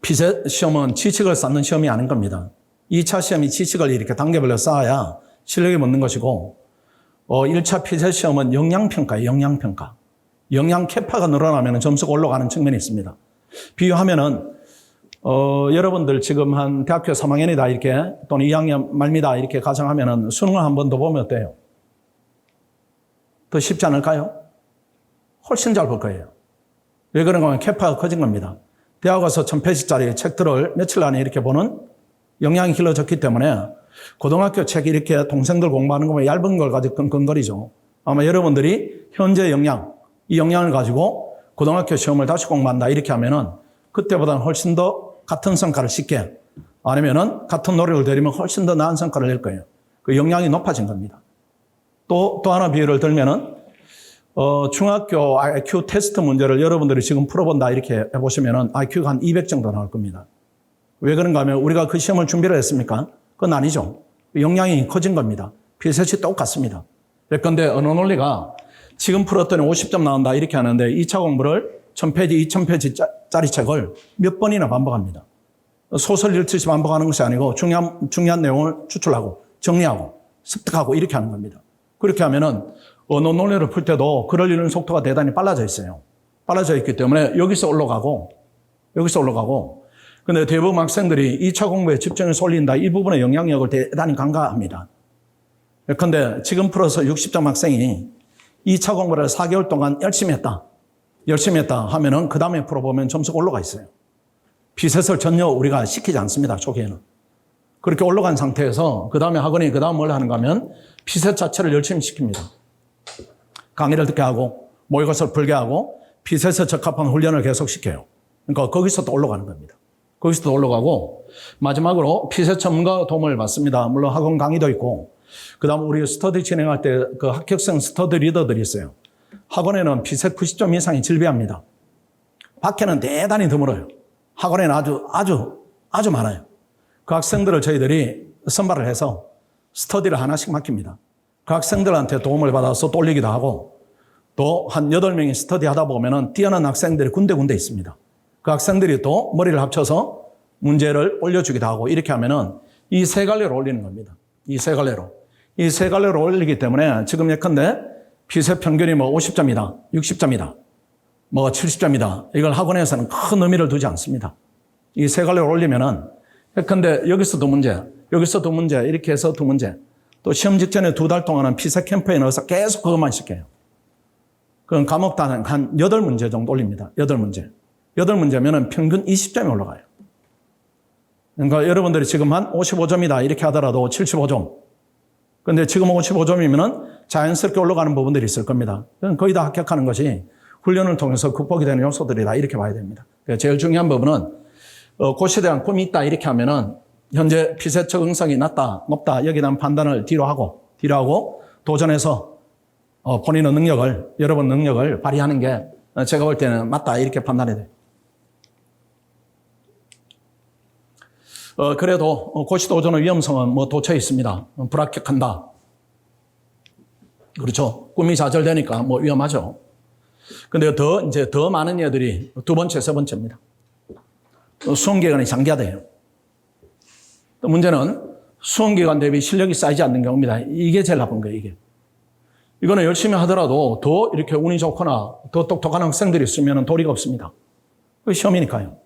Speaker 1: 피셋 시험은 지식을 쌓는 시험이 아닌 겁니다. 2차 시험이 지식을 이렇게 단계별로 쌓아야 실력이 붙는 것이고 1차 피셋 시험은 역량평가예요. 역량평가. 역량 캐파가 늘어나면 점수가 올라가는 측면이 있습니다. 비유하면은 여러분들 지금 한 대학교 3학년이다 이렇게 또는 2학년 말미다 이렇게 가정하면은 수능을 한 번 더 보면 어때요? 더 쉽지 않을까요? 훨씬 잘 볼 거예요. 왜 그런가 하면 캐파가 커진 겁니다. 대학 가서 1000페이지짜리 책들을 며칠 안에 이렇게 보는 역량이 길러졌기 때문에 고등학교 책 이렇게 동생들 공부하는 거면 얇은 걸 가지고 끙끙거리죠. 아마 여러분들이 현재 역량, 이 역량을 가지고 고등학교 시험을 다시 공부한다 이렇게 하면은 그때보다는 훨씬 더 같은 성과를 쉽게 아니면은 같은 노력을 들이면 훨씬 더 나은 성과를 낼 거예요. 그 역량이 높아진 겁니다. 또 하나 비유를 들면은 중학교 IQ 테스트 문제를 여러분들이 지금 풀어본다 이렇게 해보시면은 IQ가 한 200 정도 나올 겁니다. 왜 그런가 하면 우리가 그 시험을 준비를 했습니까? 그건 아니죠. 역량이 커진 겁니다. 피셋이 똑같습니다. 그런데 언어 논리가 지금 풀었더니 50점 나온다 이렇게 하는데 2차 공부를 1000페이지, 2000페이지짜리 책을 몇 번이나 반복합니다. 소설 읽듯이 반복하는 것이 아니고 중요한 내용을 추출하고 정리하고 습득하고 이렇게 하는 겁니다. 그렇게 하면은 언어 논리를 풀 때도 글을 읽는 속도가 대단히 빨라져 있어요. 빨라져 있기 때문에 여기서 올라가고 근데 대부분 학생들이 2차 공부에 집중을 쏠린다. 이 부분의 영향력을 대단히 간과합니다. 그런데 지금 풀어서 60점 학생이 2차 공부를 4개월 동안 열심히 했다 하면은 그 다음에 풀어보면 점수가 올라가 있어요. 피셋을 전혀 우리가 시키지 않습니다. 초기에는. 그렇게 올라간 상태에서 그 다음에 학원이 그 다음 뭘 하는가 하면 피셋 자체를 열심히 시킵니다. 강의를 듣게 하고 모의고사를 풀게 하고 피셋에 적합한 훈련을 계속 시켜요. 그러니까 거기서 또 올라가는 겁니다. 거기서 또 올라가고 마지막으로 피셋 전문가 도움을 받습니다. 물론 학원 강의도 있고 그 다음 우리 스터디 진행할 때 그 합격생 스터디 리더들이 있어요. 학원에는 피셋 90점 이상이 질비합니다. 밖에는 대단히 드물어요. 학원에는 아주 많아요. 그 학생들을 저희들이 선발을 해서 스터디를 하나씩 맡깁니다. 그 학생들한테 도움을 받아서 또 올리기도 하고 또 한 8명이 스터디 하다 보면은 뛰어난 학생들이 군데군데 있습니다. 그 학생들이 또 머리를 합쳐서 문제를 올려주기도 하고 이렇게 하면은 이 세 갈래로 올리는 겁니다. 이 세 갈래로 올리기 때문에 지금 예컨대 피셋 평균이 뭐 50점이다, 60점이다, 뭐 70점이다. 이걸 학원에서는 큰 의미를 두지 않습니다. 이 세 갈래로 올리면은 예컨대 여기서 두 문제, 이렇게 해서 두 문제. 또 시험 직전에 2달 동안은 피셋 캠프에 넣어서 계속 그것만 시켜요. 그럼 과목당 한 8문제 정도 올립니다. 8문제. 8문제면은 평균 20점이 올라가요. 그러니까 여러분들이 지금 한 55점이다 이렇게 하더라도 75점. 근데 지금 55점이면은 자연스럽게 올라가는 부분들이 있을 겁니다. 거의 다 합격하는 것이 훈련을 통해서 극복이 되는 요소들이다 이렇게 봐야 됩니다. 제일 중요한 부분은 고시에 대한 꿈이 있다 이렇게 하면은 현재 피셋 적응성이 낮다, 높다 여기에 대한 판단을 뒤로 하고 도전해서 본인의 능력을, 여러분 능력을 발휘하는 게 제가 볼 때는 맞다 이렇게 판단해야 돼요. 그래도 고시 도전의 위험성은 뭐 도처에 있습니다. 불합격한다. 그렇죠. 꿈이 좌절되니까 뭐 위험하죠. 근데 더 많은 애들이 두 번째, 세 번째입니다. 수험 기간이 장기화돼요. 또 문제는 수험 기간 대비 실력이 쌓이지 않는 경우입니다. 이게 제일 나쁜 거예요, 이게. 이거는 열심히 하더라도 더 이렇게 운이 좋거나 더 똑똑한 학생들이 있으면 도리가 없습니다. 그 시험이니까요.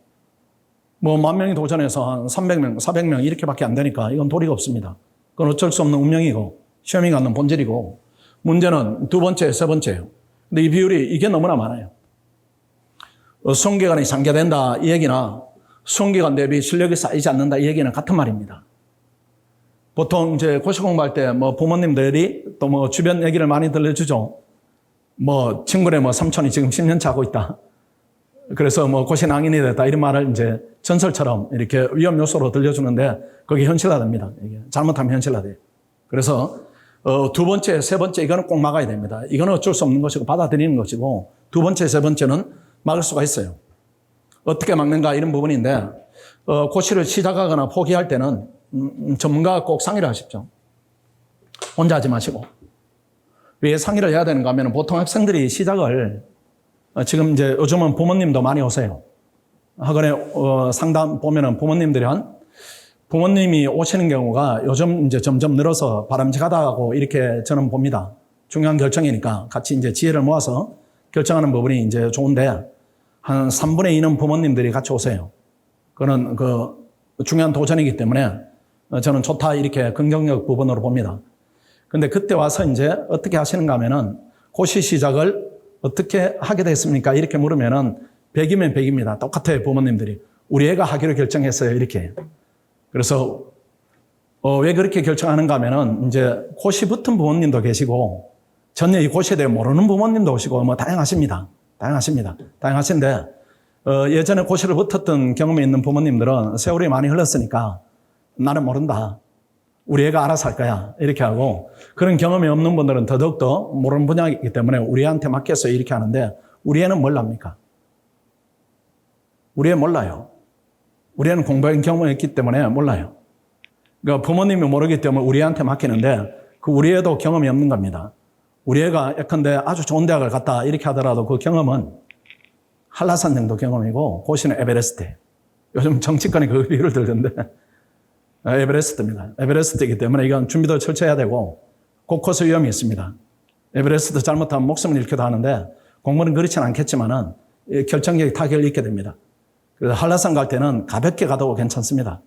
Speaker 1: 뭐 10,000명이 도전해서 한 300명, 400명 이렇게밖에 안 되니까 이건 도리가 없습니다. 그건 어쩔 수 없는 운명이고 시험이 갖는 본질이고 문제는 두 번째, 세 번째예요. 근데 이 비율이 이게 너무나 많아요. 수험 기간이 장기화된다 이 얘기나 수험 기간 대비 실력이 쌓이지 않는다 이 얘기는 같은 말입니다. 보통 이제 고시 공부할 때 뭐 부모님들이 또 뭐 주변 얘기를 많이 들려주죠. 뭐 친구네 뭐 삼촌이 지금 10년째 하고 있다. 그래서 뭐 고시 낭인이 됐다 이런 말을 이제 전설처럼 이렇게 위험 요소로 들려주는데 그게 현실화됩니다. 이게 잘못하면 현실화돼요. 그래서 두 번째, 세 번째 이거는 꼭 막아야 됩니다. 이거는 어쩔 수 없는 것이고 받아들이는 것이고 두 번째, 세 번째는 막을 수가 있어요. 어떻게 막는가 이런 부분인데 고시를 시작하거나 포기할 때는 전문가가 꼭 상의를 하십시오. 혼자 하지 마시고. 왜 상의를 해야 되는가 하면 보통 학생들이 시작을 지금 이제 요즘은 부모님도 많이 오세요. 학원에 상담 보면은 부모님이 오시는 경우가 요즘 이제 점점 늘어서 바람직하다고 이렇게 저는 봅니다. 중요한 결정이니까 같이 이제 지혜를 모아서 결정하는 부분이 이제 좋은데 한 3분의 2는 부모님들이 같이 오세요. 그는 중요한 도전이기 때문에 저는 좋다 이렇게 긍정적 부분으로 봅니다. 근데 그때 와서 이제 어떻게 하시는가 하면은 고시 시작을 어떻게 하게 됐습니까? 이렇게 물으면은 100이면 100입니다. 똑같아요, 부모님들이. 우리 애가 하기로 결정했어요, 이렇게. 그래서, 왜 그렇게 결정하는가 하면은 이제 고시 붙은 부모님도 계시고, 전혀 이 고시에 대해 모르는 부모님도 오시고, 뭐 다양하십니다. 다양하신데, 예전에 고시를 붙었던 경험이 있는 부모님들은 세월이 많이 흘렀으니까 나는 모른다. 우리 애가 알아서 할 거야. 이렇게 하고, 그런 경험이 없는 분들은 더더욱더 모르는 분야이기 때문에 우리 애한테 맡겨서 이렇게 하는데, 우리 애는 뭘 압니까? 우리 애 몰라요. 우리 애는 공부한 경험이 있기 때문에 몰라요. 그러니까 부모님이 모르기 때문에 우리 애한테 맡기는데, 그 우리 애도 경험이 없는 겁니다. 우리 애가 예컨대 아주 좋은 대학을 갔다 이렇게 하더라도 그 경험은 한라산 정도 경험이고, 고시는 에베레스트예요. 요즘 정치권이 그 비유를 들던데, 에베레스트입니다. 에베레스트이기 때문에 이건 준비도 철저해야 되고 곳곳에 위험이 있습니다. 에베레스트 잘못하면 목숨을 잃기도 하는데 공부는 그렇지는 않겠지만은 결정적인 타격을 입게 됩니다. 그래서 한라산 갈 때는 가볍게 가도 괜찮습니다.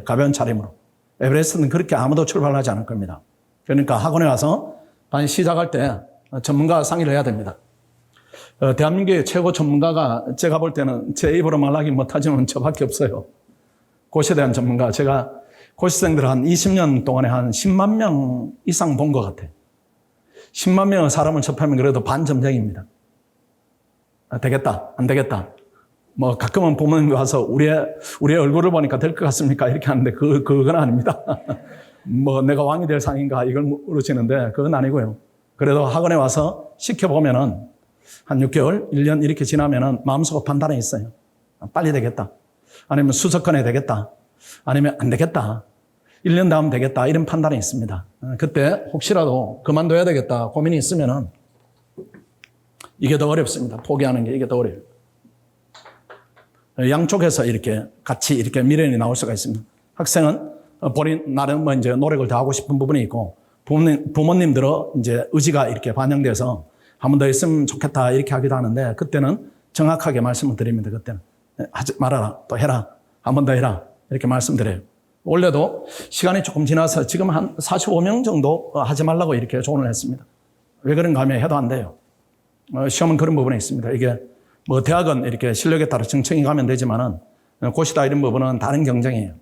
Speaker 1: 가벼운 차림으로. 에베레스트는 그렇게 아무도 출발하지 않을 겁니다. 그러니까 학원에 와서 시작할 때 전문가와 상의를 해야 됩니다. 대한민국의 최고 전문가가 제가 볼 때는 제 입으로 말하기 못하지만 저밖에 없어요. 고시에 대한 전문가. 제가 고시생들 한 20년 동안에 한 10만 명 이상 본 것 같아요. 10만 명의 사람을 접하면 그래도 반점정입니다. 되겠다, 안 되겠다. 뭐 가끔은 부모님이 와서 우리의 얼굴을 보니까 될 것 같습니까? 이렇게 하는데 그건 아닙니다. 뭐 내가 왕이 될 상인가 이걸 물으시는데 그건 아니고요. 그래도 학원에 와서 시켜보면은 한 6개월, 1년 이렇게 지나면은 마음속으로 판단이 있어요. 빨리 되겠다. 아니면 수석권에 되겠다. 아니면 안 되겠다. 1년 다음 되겠다. 이런 판단이 있습니다. 그때 혹시라도 그만둬야 되겠다. 고민이 있으면은 이게 더 어렵습니다. 포기하는 게 이게 더 어려워요. 양쪽에서 이렇게 같이 이렇게 미련이 나올 수가 있습니다. 학생은 본인 나름 뭐 이제 노력을 더 하고 싶은 부분이 있고 부모님들은 이제 의지가 이렇게 반영돼서 한 번 더 했으면 좋겠다 이렇게 하기도 하는데 그때는 정확하게 말씀을 드립니다. 그때는. 하지 말아라. 또 해라. 한 번 더 해라. 이렇게 말씀드려요. 원래도 시간이 조금 지나서 지금 한 45명 정도 하지 말라고 이렇게 조언을 했습니다. 왜 그런가 하면 해도 안 돼요. 시험은 그런 부분이 있습니다. 이게 뭐 대학은 이렇게 실력에 따라 정청이 가면 되지만은 고시다 이런 부분은 다른 경쟁이에요.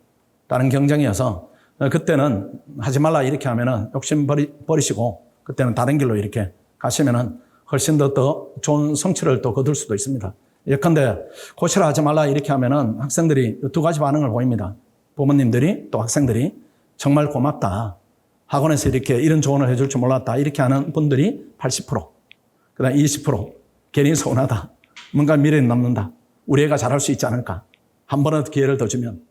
Speaker 1: 다른 경쟁이어서 그때는 하지 말라 이렇게 하면은 욕심 버리시고 그때는 다른 길로 이렇게 가시면은 훨씬 더 좋은 성취를 또 거둘 수도 있습니다. 예컨대 고시를 하지 말라 이렇게 하면은 학생들이 두 가지 반응을 보입니다. 부모님들이 또 학생들이 정말 고맙다. 학원에서 이렇게 이런 조언을 해줄 줄 몰랐다. 이렇게 하는 분들이 80%. 그 다음 20% 괜히 서운하다. 뭔가 미래는 남는다. 우리 애가 잘할 수 있지 않을까. 한 번의 기회를 더 주면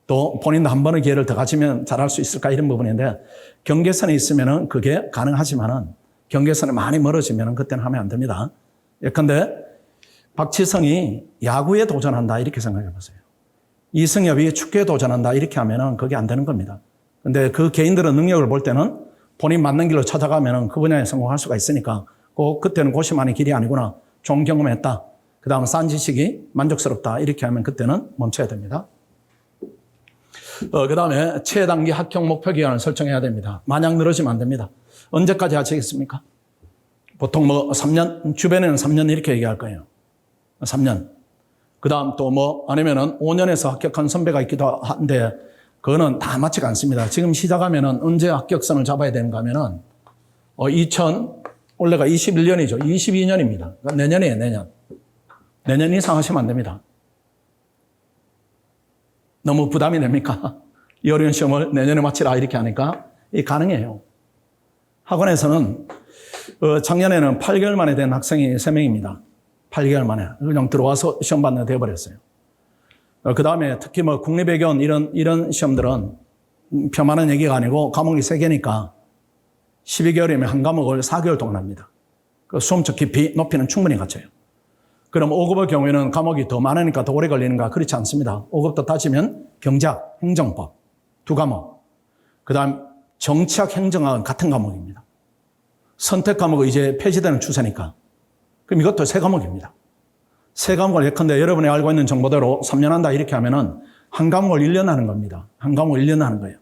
Speaker 1: 또 본인도 한 번의 기회를 더 가지면 잘할 수 있을까 이런 부분인데 경계선에 있으면은 그게 가능하지만은 경계선에 많이 멀어지면은 그때는 하면 안 됩니다. 예컨대 박지성이 야구에 도전한다 이렇게 생각해 보세요. 이승엽이 축구에 도전한다 이렇게 하면은 그게 안 되는 겁니다. 근데 그 개인들의 능력을 볼 때는 본인 맞는 길로 찾아가면은 그 분야에 성공할 수가 있으니까 그때는 고시만의 길이 아니구나. 좋은 경험했다. 그 다음 싼 지식이 만족스럽다. 이렇게 하면 그때는 멈춰야 됩니다. 그 다음에 최단기 합격 목표 기간을 설정해야 됩니다. 마냥 늘어지면 안 됩니다. 언제까지 하시겠습니까? 보통 뭐 3년, 주변에는 3년 이렇게 얘기할 거예요. 3년. 그 다음 또 뭐 아니면은 5년에서 합격한 선배가 있기도 한데 그거는 다 맞지가 않습니다. 지금 시작하면은 언제 합격선을 잡아야 되는가 하면은 올해가 21년이죠. 22년입니다. 그러니까 내년이에요, 내년. 내년 이상 하시면 안 됩니다. 너무 부담이 됩니까? 이 어려운 시험을 내년에 마치라 이렇게 하니까 이게 가능해요. 학원에서는 작년에는 8개월 만에 된 학생이 3명입니다. 8개월 만에. 그냥 들어와서 시험 받는 데 돼버렸어요. 그 다음에 특히 뭐 국립외교원 이런 시험들은 폄하하는 얘기가 아니고 과목이 3개니까 12개월이면 한 과목을 4개월 동안 합니다. 그 수험적 깊이, 높이는 충분히 갖춰요. 그럼 5급의 경우에는 과목이 더 많으니까 더 오래 걸리는가? 그렇지 않습니다. 5급도 따지면 경제학, 행정법 2과목. 그 다음 정치학, 행정학은 같은 과목입니다. 선택 과목은 이제 폐지되는 추세니까. 그럼 이것도 3과목입니다. 3과목을 예컨대 여러분이 알고 있는 정보대로 3년 한다 이렇게 하면은 한 과목을 1년 하는 겁니다. 한 과목을 1년 하는 거예요.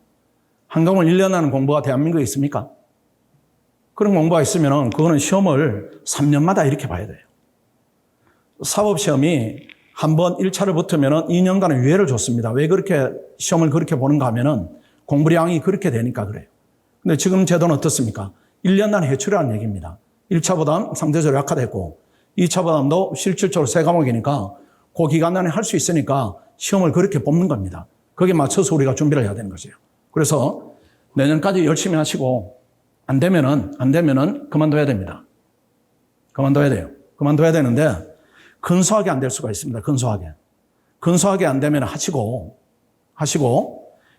Speaker 1: 한 과목을 1년 하는 공부가 대한민국에 있습니까? 그런 공부가 있으면은 그거는 시험을 3년마다 이렇게 봐야 돼요. 사법시험이 한번 1차를 붙으면은 2년간의 유예를 줬습니다. 왜 그렇게 시험을 그렇게 보는가 하면은 공부량이 그렇게 되니까 그래요. 근데 지금 제도는 어떻습니까? 1년간 해출이라는 얘기입니다. 1차보다 상대적으로 약화됐고 2차보다도 실질적으로 3과목이니까 그 기간 안에 할 수 있으니까 시험을 그렇게 뽑는 겁니다. 거기에 맞춰서 우리가 준비를 해야 되는 거죠. 그래서 내년까지 열심히 하시고 안 되면은 그만둬야 됩니다. 그만둬야 돼요. 그만둬야 되는데 근소하게 안 될 수가 있습니다. 근소하게 안 되면 하시고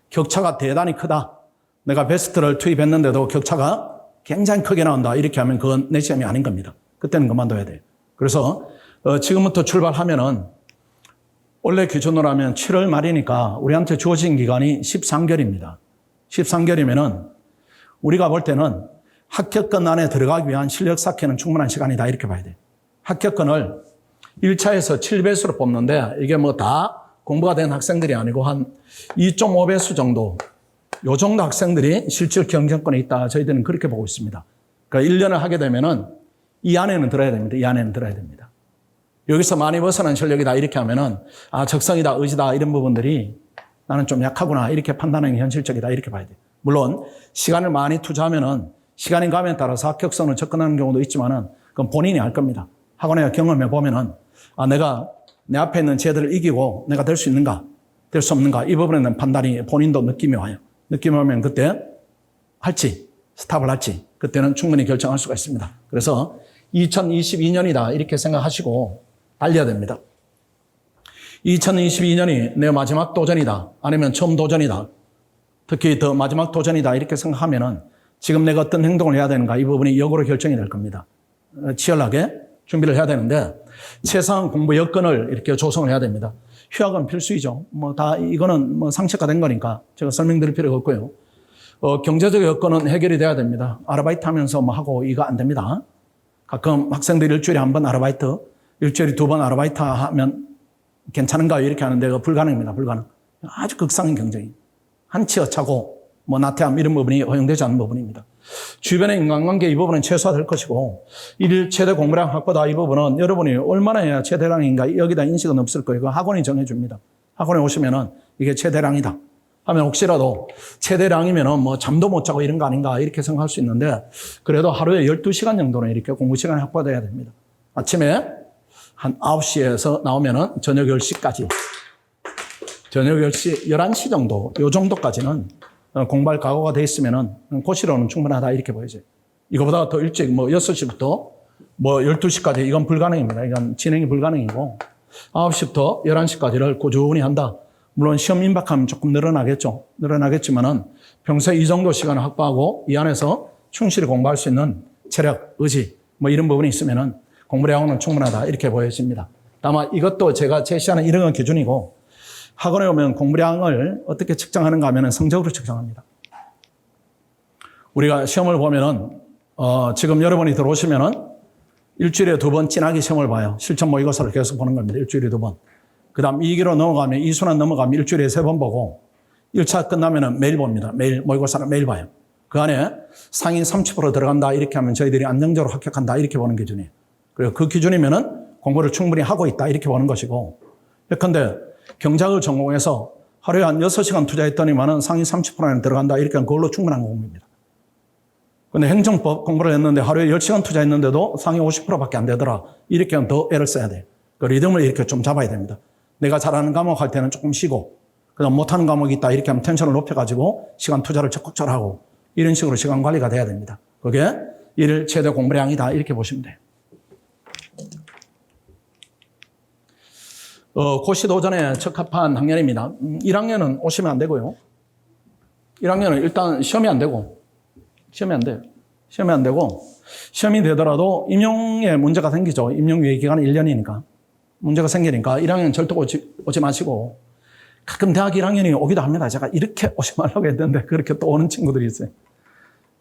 Speaker 1: 격차가 대단히 크다. 내가 베스트를 투입했는데도 격차가 굉장히 크게 나온다. 이렇게 하면 그건 내 시험이 아닌 겁니다. 그때는 그만둬야 돼요. 그래서 지금부터 출발하면은 원래 기준으로 하면 7월 말이니까 우리한테 주어진 기간이 13개월입니다. 13개월이면은 우리가 볼 때는 합격권 안에 들어가기 위한 실력 쌓기는 충분한 시간이다. 이렇게 봐야 돼요. 합격권을 1차에서 7배수로 뽑는데 이게 뭐 다 공부가 된 학생들이 아니고 한 2.5배수 정도, 요 정도 학생들이 실질 경쟁권에 있다. 저희들은 그렇게 보고 있습니다. 그러니까 1년을 하게 되면은 이 안에는 들어야 됩니다. 이 안에는 들어야 됩니다. 여기서 많이 벗어난 실력이다. 이렇게 하면은 적성이다, 의지다 이런 부분들이 나는 좀 약하구나. 이렇게 판단하는 게 현실적이다. 이렇게 봐야 돼요. 물론 시간을 많이 투자하면은 시간이 가면 따라서 합격선을 접근하는 경우도 있지만은 그건 본인이 알 겁니다. 학원에 경험해 보면은 내가 내 앞에 있는 쟤들을 이기고 내가 될 수 있는가, 될 수 없는가 이 부분에는 판단이 본인도 느낌이 와요. 느낌이 오면 그때 할지, 스탑을 할지 그때는 충분히 결정할 수가 있습니다. 그래서 2022년이다 이렇게 생각하시고 달려야 됩니다. 2022년이 내 마지막 도전이다 아니면 처음 도전이다. 특히 더 마지막 도전이다 이렇게 생각하면은 지금 내가 어떤 행동을 해야 되는가 이 부분이 역으로 결정이 될 겁니다. 치열하게 준비를 해야 되는데 최소한 공부 여건을 이렇게 조성을 해야 됩니다. 휴학은 필수이죠. 이거는 상식화된 거니까 제가 설명드릴 필요가 없고요. 경제적 여건은 해결이 돼야 됩니다. 아르바이트 하면서 하고 이거 안 됩니다. 가끔 학생들이 일주일에 한 번 아르바이트, 일주일에 2번 아르바이트 하면 괜찮은가요? 이렇게 하는데 그거 불가능입니다. 불가능. 아주 극상인 경쟁이. 한치 어차고 나태함 이런 부분이 허용되지 않는 부분입니다. 주변의 인간관계 이 부분은 최소화될 것이고 일 최대 공부량 확보다 이 부분은 여러분이 얼마나 해야 최대량인가 여기다 인식은 없을 거예요. 학원이 정해줍니다. 학원에 오시면은 이게 최대량이다 하면 혹시라도 최대량이면은 잠도 못 자고 이런 거 아닌가 이렇게 생각할 수 있는데 그래도 하루에 12시간 정도는 이렇게 공부 시간이 확보돼야 됩니다. 아침에 한 9시에서 나오면은 저녁 10시까지 저녁 10시, 11시 정도 요 정도까지는 공부할 각오가 돼 있으면은 고시로는 충분하다 이렇게 보여져요. 이거보다 더 일찍 6시부터 12시까지 이건 불가능입니다. 이건 진행이 불가능이고 9시부터 11시까지를 꾸준히 한다. 물론 시험 임박하면 조금 늘어나겠죠. 늘어나겠지만은 평소에 이 정도 시간을 확보하고 이 안에서 충실히 공부할 수 있는 체력, 의지 이런 부분이 있으면은 공부량은 충분하다 이렇게 보여집니다. 다만 이것도 제가 제시하는 이런 기준이고 학원에 오면 공부량을 어떻게 측정하는가 하면 성적으로 측정합니다. 우리가 시험을 보면은, 지금 여러분이 들어오시면은 일주일에 2번 진학이 시험을 봐요. 실전 모의고사를 계속 보는 겁니다. 일주일에 2번. 그 다음 2기로 넘어가면, 2순환 넘어가면 일주일에 3번 보고, 1차 끝나면은 매일 봅니다. 매일, 모의고사를 매일 봐요. 그 안에 상위 30% 들어간다. 이렇게 하면 저희들이 안정적으로 합격한다. 이렇게 보는 기준이에요. 그리고 그 기준이면은 공부를 충분히 하고 있다. 이렇게 보는 것이고, 예컨대 경작을 전공해서 하루에 한 6시간 투자했더니만은 상위 30%는 들어간다. 이렇게 하면 그걸로 충분한 공부입니다. 근데 행정법 공부를 했는데 하루에 10시간 투자했는데도 상위 50%밖에 안 되더라. 이렇게 하면 더 애를 써야 돼요. 그 리듬을 이렇게 좀 잡아야 됩니다. 내가 잘하는 과목 할 때는 조금 쉬고, 그다음 못하는 과목이 있다. 이렇게 하면 텐션을 높여가지고 시간 투자를 적극적으로 하고, 이런 식으로 시간 관리가 돼야 됩니다. 그게 일 최대 공부량이다. 이렇게 보시면 돼요. 고시 도전에 적합한 학년입니다. 1학년은 오시면 안 되고요. 1학년은 일단 시험이 안 돼요. 시험이 안 되고, 시험이 되더라도 임용에 문제가 생기죠. 임용 유예 기간은 1년이니까. 문제가 생기니까 1학년 절대 오지 마시고, 가끔 대학 1학년이 오기도 합니다. 제가 이렇게 오지 말라고 했는데, 그렇게 또 오는 친구들이 있어요.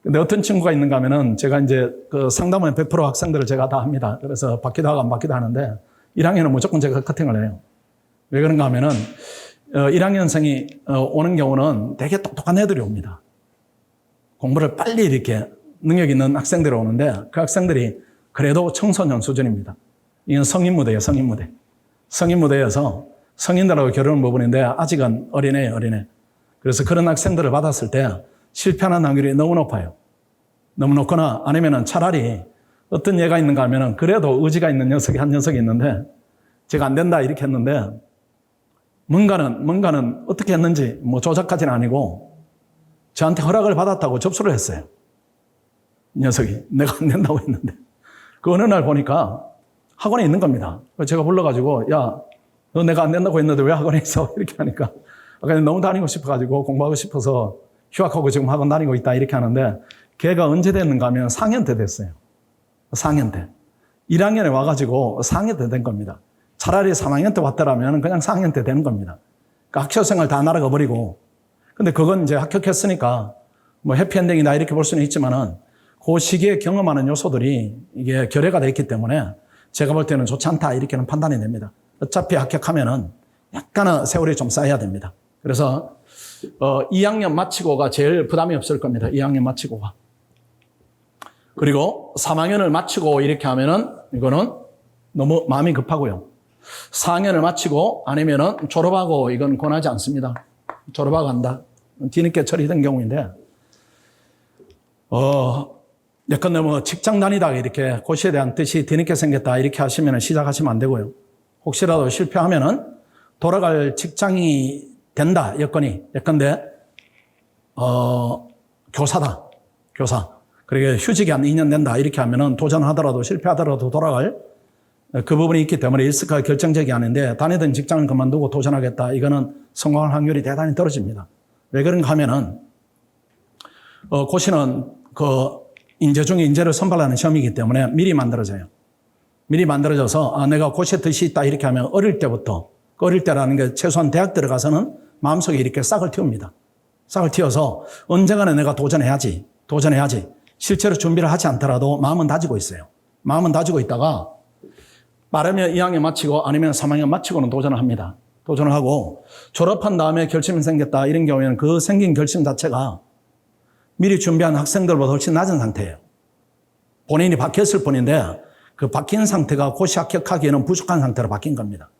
Speaker 1: 근데 어떤 친구가 있는가 하면은, 제가 이제 그 상담은 100% 학생들을 제가 다 합니다. 그래서 받기도 하고 안 받기도 하는데, 1학년은 무조건 제가 커팅을 해요. 왜 그런가 하면은, 1학년생이 오는 경우는 되게 똑똑한 애들이 옵니다. 공부를 빨리 이렇게 능력 있는 학생들이 오는데 그 학생들이 그래도 청소년 수준입니다. 이건 성인무대예요, 성인무대. 성인무대에서 성인들하고 결혼을 먹으는데 아직은 어린애예요, 어린애. 그래서 그런 학생들을 받았을 때 실패하는 확률이 너무 높아요. 너무 높거나 아니면은 차라리 어떤 예가 있는가 하면은 그래도 의지가 있는 한 녀석이 있는데 제가 안 된다 이렇게 했는데 뭔가는 어떻게 했는지 뭐 조작까지는 아니고 저한테 허락을 받았다고 접수를 했어요. 이 녀석이. 내가 안 된다고 했는데. 그 어느 날 보니까 학원에 있는 겁니다. 제가 불러가지고, 야, 너 내가 안 된다고 했는데 왜 학원에 있어? 이렇게 하니까. 아까 너무 다니고 싶어가지고 공부하고 싶어서 휴학하고 지금 학원 다니고 있다. 이렇게 하는데 걔가 언제 됐는가 하면 4학년 때 됐어요. 4학년 때. 1학년에 와가지고 4학년 때 된 겁니다. 차라리 3학년 때 왔더라면 그냥 4학년 때 되는 겁니다. 그러니까 학교생활 다 날아가 버리고 근데 그건 이제 합격했으니까 뭐 해피엔딩이다 이렇게 볼 수는 있지만은 그 시기에 경험하는 요소들이 이게 결여가 돼 있기 때문에 제가 볼 때는 좋지 않다 이렇게는 판단이 됩니다. 어차피 합격하면은 약간의 세월이 좀 쌓여야 됩니다. 그래서 2학년 마치고가 제일 부담이 없을 겁니다. 2학년 마치고가. 그리고 3학년을 마치고 이렇게 하면은 이거는 너무 마음이 급하고요. 4학년을 마치고 아니면은 졸업하고 이건 권하지 않습니다. 졸업하고 간다. 뒤늦게 처리된 경우인데, 예컨대 뭐 직장 다니다 이렇게 고시에 대한 뜻이 뒤늦게 생겼다 이렇게 하시면 시작하시면 안 되고요. 혹시라도 실패하면은 돌아갈 직장이 된다, 여건이. 예컨대, 교사다. 교사. 그리고 휴직이 한 2년 된다 이렇게 하면은 도전하더라도 실패하더라도 돌아갈 그 부분이 있기 때문에 일스가 결정적이 아닌데 다니던 직장을 그만두고 도전하겠다. 이거는 성공할 확률이 대단히 떨어집니다. 왜 그런가 하면은, 고시는 그 인재 중에 인재를 선발하는 시험이기 때문에 미리 만들어져요. 미리 만들어져서, 내가 고시에 뜻이 있다 이렇게 하면 어릴 때부터, 어릴 때라는 게 최소한 대학 들어가서는 마음속에 이렇게 싹을 틔웁니다. 싹을 틔워서 언젠가는 내가 도전해야지. 실제로 준비를 하지 않더라도 마음은 다지고 있어요. 마음은 다지고 있다가 빠르면 2학년 마치고 아니면 3학년 마치고는 도전을 합니다. 도전을 하고 졸업한 다음에 결심이 생겼다 이런 경우에는 그 생긴 결심 자체가 미리 준비한 학생들보다 훨씬 낮은 상태예요. 본인이 바뀌었을 뿐인데 그 바뀐 상태가 고시 합격하기에는 부족한 상태로 바뀐 겁니다.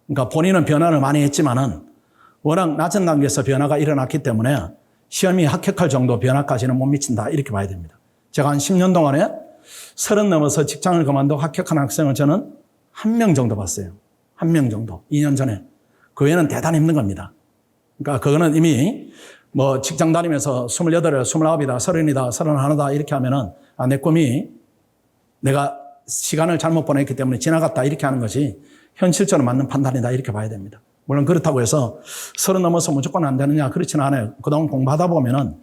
Speaker 1: 그러니까 본인은 변화를 많이 했지만은 워낙 낮은 단계에서 변화가 일어났기 때문에 시험이 합격할 정도 변화까지는 못 미친다 이렇게 봐야 됩니다. 제가 한 10년 동안에 30 넘어서 직장을 그만두고 합격한 학생을 저는 1명 정도 봤어요. 1명 정도. 2년 전에. 그 외에는 대단히 힘든 겁니다. 그러니까 그거는 이미 뭐 직장 다니면서 28이다, 29이다, 30이다, 31이다 이렇게 하면은 내 꿈이 내가 시간을 잘못 보냈기 때문에 지나갔다 이렇게 하는 것이 현실적으로 맞는 판단이다 이렇게 봐야 됩니다. 물론 그렇다고 해서 30 넘어서 무조건 안 되느냐 그렇지는 않아요. 그동안 공부하다 보면은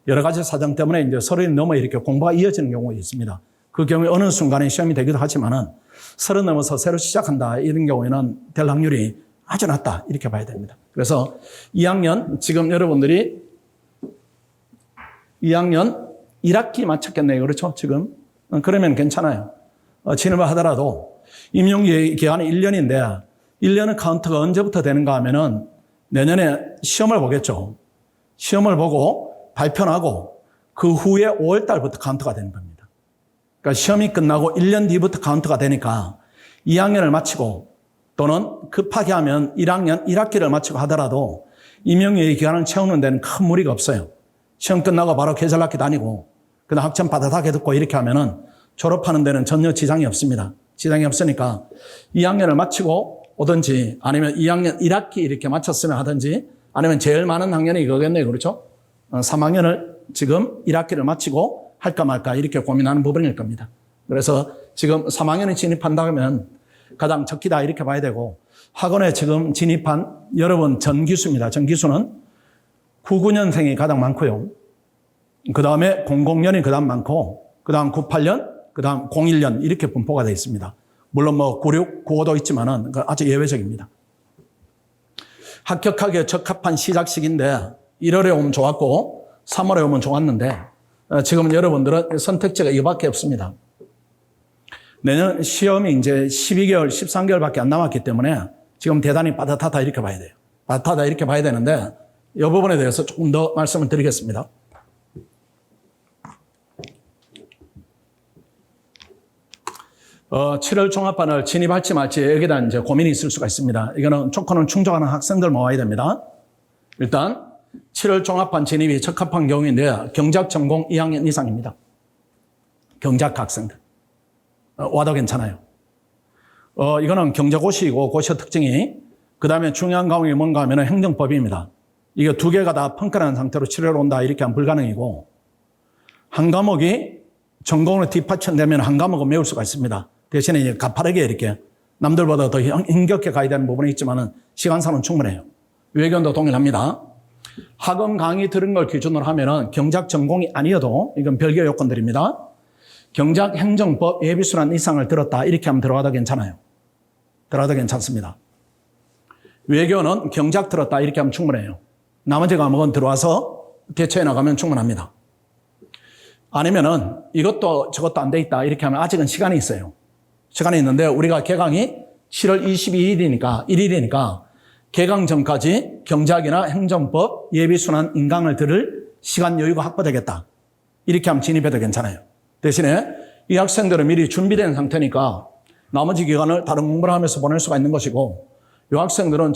Speaker 1: 여러 가지 사정 때문에 이제 30 넘어 이렇게 공부가 이어지는 경우가 있습니다. 그 경우에 어느 순간에 시험이 되기도 하지만은 30 넘어서 새로 시작한다 이런 경우에는 될 확률이 아주 낮다 이렇게 봐야 됩니다. 그래서 2학년 지금 여러분들이 2학년 1학기 마쳤겠네요. 그렇죠? 지금 그러면 괜찮아요. 진업을 하더라도 임용기간이 1년인데 1년의 카운트가 언제부터 되는가 하면은 내년에 시험을 보겠죠. 시험을 보고 발표를 하고 그 후에 5월 달부터 카운트가 되는 겁니다. 그러니까 시험이 끝나고 1년 뒤부터 카운트가 되니까 2학년을 마치고 또는 급하게 하면 1학년 1학기를 마치고 하더라도 임용유예 기간을 채우는 데는 큰 무리가 없어요. 시험 끝나고 바로 계절학기 다니고 그다음 학점 바다하게 듣고 이렇게 하면은 졸업하는 데는 전혀 지장이 없습니다. 지장이 없으니까 2학년을 마치고 오든지 아니면 2학년 1학기 이렇게 마쳤으면 하든지 아니면 제일 많은 학년이 이거겠네요. 그렇죠? 3학년을 지금 1학기를 마치고 할까 말까 이렇게 고민하는 부분일 겁니다. 그래서 지금 3학년에 진입한다면 가장 적기다 이렇게 봐야 되고 학원에 지금 진입한 여러분 전기수입니다. 전기수는
Speaker 2: 99년생이 가장 많고요. 그 다음에 00년이 그 다음 많고, 그 다음 98년, 그 다음 01년 이렇게 분포가 되어 있습니다. 물론 뭐 96, 95도 있지만은 아주 예외적입니다. 합격하기에 적합한 시작 시기인데 1월에 오면 좋았고 3월에 오면 좋았는데 지금은 여러분들은 선택지가 이거밖에 없습니다. 내년 시험이 이제 12개월, 13개월밖에 안 남았기 때문에 지금 대단히 빠듯하다 이렇게 봐야 돼요. 빠듯하다 이렇게 봐야 되는데 이 부분에 대해서 조금 더 말씀을 드리겠습니다. 7월 종합반을 진입할지 말지 여기다 이제 고민이 있을 수가 있습니다. 이거는 조건을 충족하는 학생들 모아야 됩니다. 일단 7월 종합반 진입이 적합한 경우인데 경작 전공 2학년 이상입니다. 경작 학생들. 와도 괜찮아요. 이거는 경제고시이고 고시 특징이 그 다음에 중요한 과목이 뭔가 하면 행정법입니다. 이게 두 개가 다 펑크난 상태로 7월 온다 이렇게 하면 불가능이고 한 과목이 전공으로 뒷받침되면 한 과목은 메울 수가 있습니다. 대신에 이제 가파르게 이렇게 남들보다 더 힘겹게 가야 되는 부분이 있지만은 시간상은 충분해요. 외견도 동일합니다. 학원 강의 들은 걸 기준으로 하면은 경작 전공이 아니어도 이건 별개 요건들입니다. 경작 행정법 예비순환 이상을 들었다 이렇게 하면 들어가도 괜찮아요. 들어가도 괜찮습니다. 외교는 경작 들었다 이렇게 하면 충분해요. 나머지 과목은 들어와서 대처해 나가면 충분합니다. 아니면은 이것도 저것도 안 돼 있다 이렇게 하면 아직은 시간이 있어요. 시간이 있는데 우리가 개강이 7월 1일이니까 개강 전까지 경작이나 행정법 예비순환 인강을 들을 시간 여유가 확보되겠다. 이렇게 하면 진입해도 괜찮아요. 대신에 이 학생들은 미리 준비된 상태니까 나머지 기간을 다른 공부를 하면서 보낼 수가 있는 것이고 이 학생들은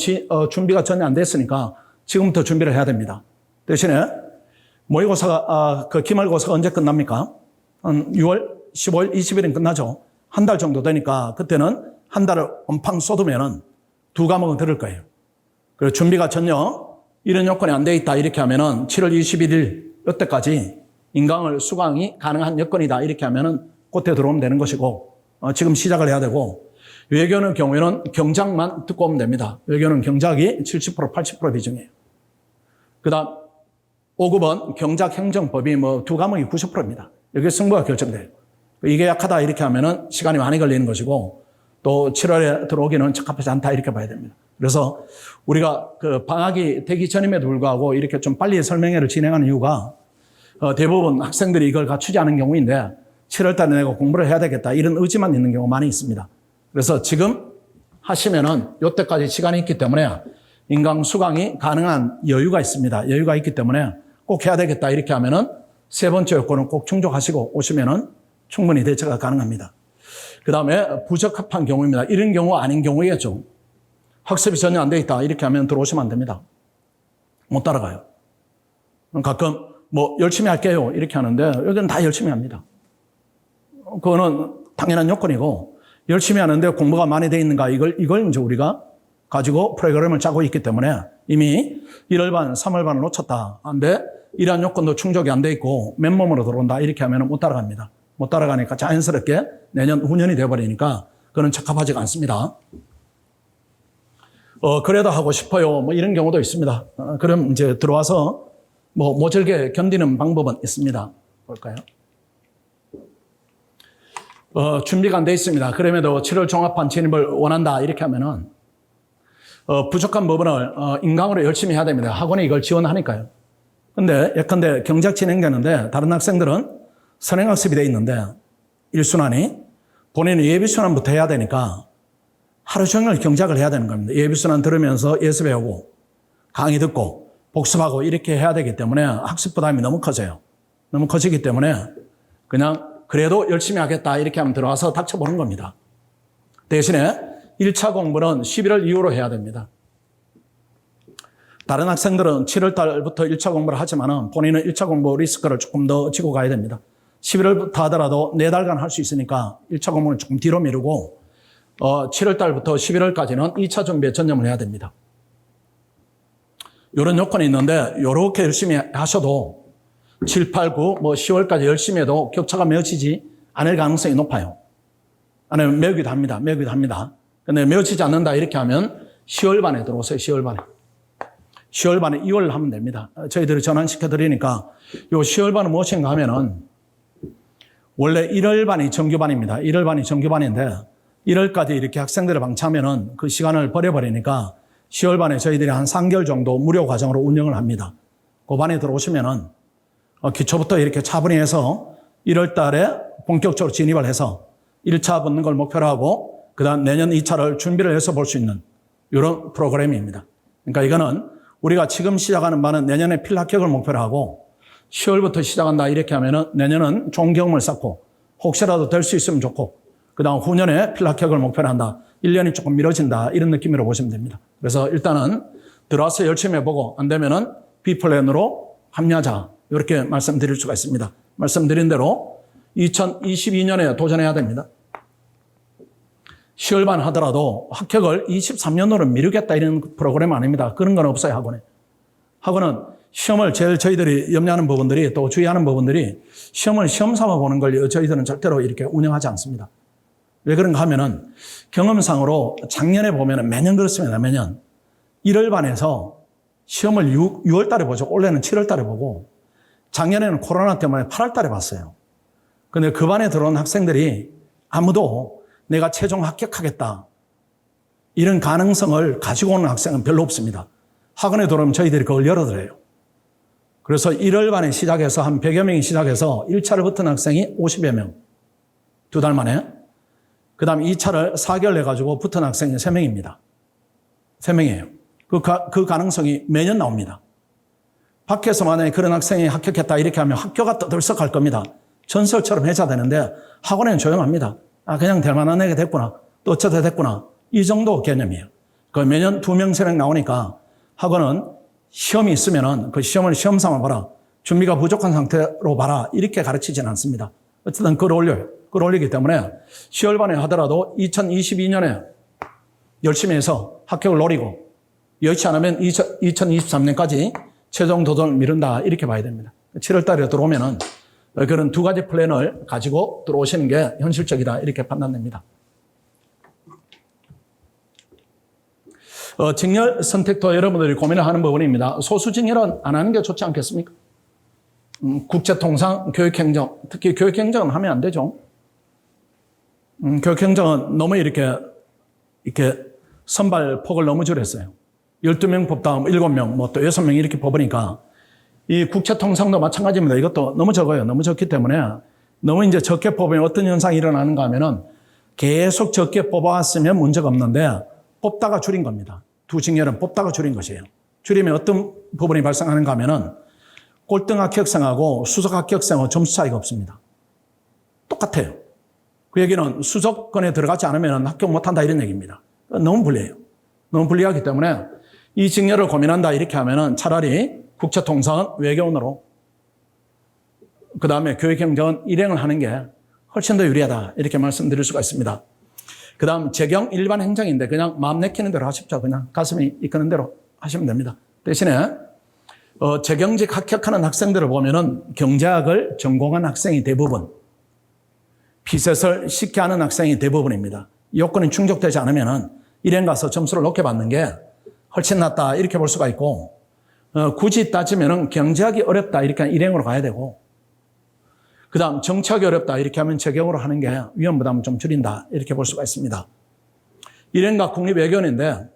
Speaker 2: 준비가 전혀 안 됐으니까 지금부터 준비를 해야 됩니다. 대신에 모의고사가 기말고사가 언제 끝납니까? 한 6월, 15일, 20일은 끝나죠. 한 달 정도 되니까 그때는 한 달을 엄청 쏟으면은 두 과목은 들을 거예요. 그리고 준비가 전혀 이런 요건이 안 돼 있다 이렇게 하면은 7월 21일 이때까지 인강을 수강이 가능한 여건이다 이렇게 하면은 그때 들어오면 되는 것이고 지금 시작을 해야 되고 외교는 경우에는 경작만 듣고 오면 됩니다. 외교는 경작이 70%, 80% 비중이에요. 그 다음 5급은 경작 행정법이 뭐 두 과목이 90%입니다. 여기 승부가 결정돼요. 이게 약하다 이렇게 하면은 시간이 많이 걸리는 것이고 또 7월에 들어오기는 적합하지 않다 이렇게 봐야 됩니다. 그래서 우리가 그 방학이 되기 전임에도 불구하고 이렇게 좀 빨리 설명회를 진행하는 이유가 대부분 학생들이 이걸 갖추지 않은 경우인데 7월 달에 내가 공부를 해야 되겠다 이런 의지만 있는 경우가 많이 있습니다. 그래서 지금 하시면은 이때까지 시간이 있기 때문에 인강 수강이 가능한 여유가 있습니다. 여유가 있기 때문에 꼭 해야 되겠다 이렇게 하면은 세 번째 요건은 꼭 충족하시고 오시면은 충분히 대처가 가능합니다. 그 다음에 부적합한 경우입니다. 이런 경우 아닌 경우겠죠. 학습이 전혀 안 돼 있다 이렇게 하면 들어오시면 안 됩니다. 못 따라가요. 가끔 뭐 열심히 할게요 이렇게 하는데 여기는 다 열심히 합니다. 그거는 당연한 요건이고 열심히 하는데 공부가 많이 돼 있는가 이걸 이제 우리가 가지고 프로그램을 짜고 있기 때문에 이미 1월반, 3월반을 놓쳤다. 근데 이러한 요건도 충족이 안 돼 있고 맨몸으로 들어온다 이렇게 하면 못 따라갑니다. 못 따라가니까 자연스럽게 내년 후년이 되어버리니까 그건 적합하지가 않습니다. 그래도 하고 싶어요. 뭐 이런 경우도 있습니다. 그럼 이제 들어와서 뭐 모질게 견디는 방법은 있습니다. 볼까요? 준비가 안 돼 있습니다. 그럼에도 7월 종합반 진입을 원한다 이렇게 하면은 부족한 부분을 인강으로 열심히 해야 됩니다. 학원에 이걸 지원하니까요. 근데 예컨대 경작 진행되는데 다른 학생들은 선행학습이 돼 있는데 1순환이 본인은 예비순환부터 해야 되니까 하루 종일 경작을 해야 되는 겁니다. 예비순환 들으면서 예습 배우고 강의 듣고 복습하고 이렇게 해야 되기 때문에 학습 부담이 너무 커져요. 너무 커지기 때문에 그냥 그래도 열심히 하겠다 이렇게 하면 들어와서 닥쳐보는 겁니다. 대신에 1차 공부는 11월 이후로 해야 됩니다. 다른 학생들은 7월 달부터 1차 공부를 하지만 본인은 1차 공부 리스크를 조금 더 지고 가야 됩니다. 11월부터 하더라도 4달간 할 수 있으니까 1차 공부는 조금 뒤로 미루고 7월 달부터 11월까지는 2차 준비에 전념을 해야 됩니다. 이런 요건이 있는데 이렇게 열심히 하셔도 7, 8, 9, 10월까지 열심히 해도 격차가 메워지지 않을 가능성이 높아요. 아니면 메우기도 합니다. 메우기도 합니다. 근데 메워지지 않는다 이렇게 하면 10월반에 들어오세요. 10월반에. 10월 반에 2월 하면 됩니다. 저희들이 전환시켜 드리니까 요 10월 반은 무엇인가 하면은 원래 1월 반이 정규반입니다. 1월 반이 정규반인데 1월까지 이렇게 학생들을 방치하면은 그 시간을 버려버리니까 10월 반에 저희들이 한 3개월 정도 무료 과정으로 운영을 합니다. 그 반에 들어오시면은 기초부터 이렇게 차분히 해서 1월 달에 본격적으로 진입을 해서 1차 붙는 걸 목표로 하고 그다음 내년 2차를 준비를 해서 볼 수 있는 이런 프로그램입니다. 그러니까 이거는 우리가 지금 시작하는 반은 내년에 필 합격을 목표로 하고 10월부터 시작한다 이렇게 하면은 내년은 좋은 경험을 쌓고 혹시라도 될 수 있으면 좋고 그다음 후년에 필 합격을 목표로 한다. 1년이 조금 미뤄진다 이런 느낌으로 보시면 됩니다. 그래서 일단은 들어와서 열심히 해보고 안 되면은 B플랜으로 합류하자 이렇게 말씀드릴 수가 있습니다. 말씀드린 대로 2022년에 도전해야 됩니다. 10월 반 하더라도 합격을 23년으로 미루겠다 이런 프로그램 아닙니다. 그런 건 없어요, 학원에. 학원은 시험을 제일 저희들이 염려하는 부분들이 또 주의하는 부분들이 시험을 시험 삼아 보는 걸 저희들은 절대로 이렇게 운영하지 않습니다. 왜 그런가 하면은 경험상으로 작년에 보면은 매년 그렇습니다. 매년 1월 반에서 시험을 6월 달에 보죠. 올해는 7월 달에 보고 작년에는 코로나 때문에 8월 달에 봤어요. 근데 그 반에 들어온 학생들이 아무도 내가 최종 합격하겠다 이런 가능성을 가지고 오는 학생은 별로 없습니다. 학원에 들어오면 저희들이 그걸 열어드려요. 그래서 1월 반에 시작해서 한 100여 명이 시작해서 1차를 붙은 학생이 50여 명. 2달 만에. 그 다음 2차를 4개월 내가지고 붙은 학생이 3명입니다. 3명이에요. 그 가능성이 매년 나옵니다. 밖에서 만약에 그런 학생이 합격했다 이렇게 하면 학교가 떠들썩할 겁니다. 전설처럼 해야 되는데 학원에는 조용합니다. 그냥 될 만한 애가 됐구나. 또 어쩌다 됐구나. 이 정도 개념이에요. 그 매년 2명, 3명 나오니까 학원은 시험이 있으면은 그 시험을 시험 삼아 봐라. 준비가 부족한 상태로 봐라. 이렇게 가르치지는 않습니다. 어쨌든 끌어올려요. 끌어올리기 때문에 10월 반에 하더라도 2022년에 열심히 해서 합격을 노리고 여의치 않으면 2023년까지 최종 도전을 미룬다. 이렇게 봐야 됩니다. 7월 달에 들어오면은 그런 두 가지 플랜을 가지고 들어오시는 게 현실적이다. 이렇게 판단됩니다. 직렬 선택도 여러분들이 고민을 하는 부분입니다. 소수 직렬은 안 하는 게 좋지 않겠습니까? 국제통상, 교육행정, 특히 교육행정은 하면 안 되죠. 교육행정은 너무 이렇게 선발폭을 너무 줄였어요. 12명 뽑다 7명, 뭐 또 6명 이렇게 뽑으니까 이 국제통상도 마찬가지입니다. 이것도 너무 적어요. 너무 적기 때문에 너무 이제 적게 뽑으면 어떤 현상이 일어나는가 하면은 계속 적게 뽑아왔으면 문제가 없는데 뽑다가 줄인 겁니다. 두 직렬은 뽑다가 줄인 것이에요. 줄이면 어떤 부분이 발생하는가 하면은 꼴등 합격생하고 수석 합격생하고 점수 차이가 없습니다. 똑같아요. 그 얘기는 수석권에 들어가지 않으면 합격 못한다 이런 얘기입니다. 너무 불리해요. 너무 불리하기 때문에 이 직렬을 고민한다 이렇게 하면은 차라리 국제통상은 외교원으로 그 다음에 교육행정은 일행을 하는 게 훨씬 더 유리하다 이렇게 말씀드릴 수가 있습니다. 그 다음 재경 일반 행정인데 그냥 마음 내키는 대로 하십시오. 그냥 가슴이 이끄는 대로 하시면 됩니다. 대신에 재경직 합격하는 학생들을 보면은 경제학을 전공한 학생이 대부분 피셋을 쉽게 하는 학생이 대부분입니다. 요건이 충족되지 않으면은 일행 가서 점수를 높게 받는 게 훨씬 낫다 이렇게 볼 수가 있고 굳이 따지면은 경제학이 어렵다 이렇게 하면 일행으로 가야 되고 그 다음 정치학이 어렵다 이렇게 하면 재경으로 하는 게 위험 부담을 좀 줄인다 이렇게 볼 수가 있습니다. 일행과 국립외교원인데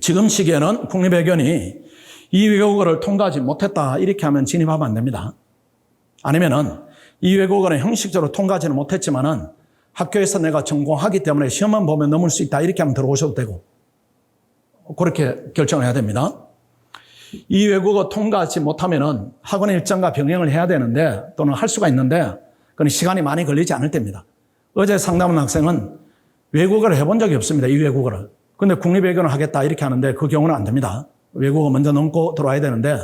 Speaker 2: 지금 시기에는 국립외교원이 이 외국어를 통과하지 못했다 이렇게 하면 진입하면 안 됩니다. 아니면은 이 외국어는 형식적으로 통과하지는 못했지만은 학교에서 내가 전공하기 때문에 시험만 보면 넘을 수 있다 이렇게 하면 들어오셔도 되고 그렇게 결정을 해야 됩니다. 이 외국어 통과하지 못하면은 학원 일정과 병행을 해야 되는데 또는 할 수가 있는데 그건 시간이 많이 걸리지 않을 때입니다. 어제 상담한 학생은 외국어를 해본 적이 없습니다. 이 외국어를. 근데 국립외교는 하겠다 이렇게 하는데 그 경우는 안 됩니다. 외국어 먼저 넘고 들어와야 되는데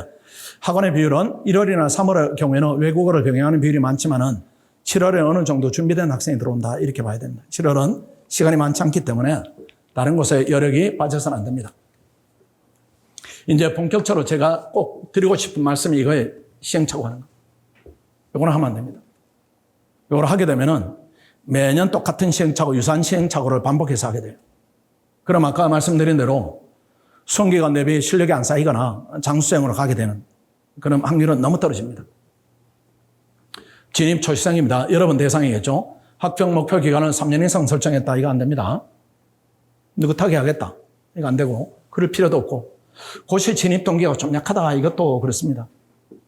Speaker 2: 학원의 비율은 1월이나 3월의 경우에는 외국어를 병행하는 비율이 많지만은 7월에 어느 정도 준비된 학생이 들어온다 이렇게 봐야 됩니다. 7월은 시간이 많지 않기 때문에 다른 곳에 여력이 빠져서는 안 됩니다. 이제 본격적으로 제가 꼭 드리고 싶은 말씀이 이거에 시행착오 하는 거. 이거는 하면 안 됩니다. 이걸 하게 되면은 매년 똑같은 시행착오, 유사한 시행착오를 반복해서 하게 돼요. 그럼 아까 말씀드린 대로 수험기간 대비 실력이 안 쌓이거나 장수생으로 가게 되는 그런 확률은 너무 떨어집니다. 진입 초시생입니다. 여러분 대상이겠죠. 합격 목표 기간은 3년 이상 설정했다. 이거 안 됩니다. 느긋하게 하겠다. 이거 안 되고 그럴 필요도 없고 고시 진입 동기가 좀 약하다. 이것도 그렇습니다.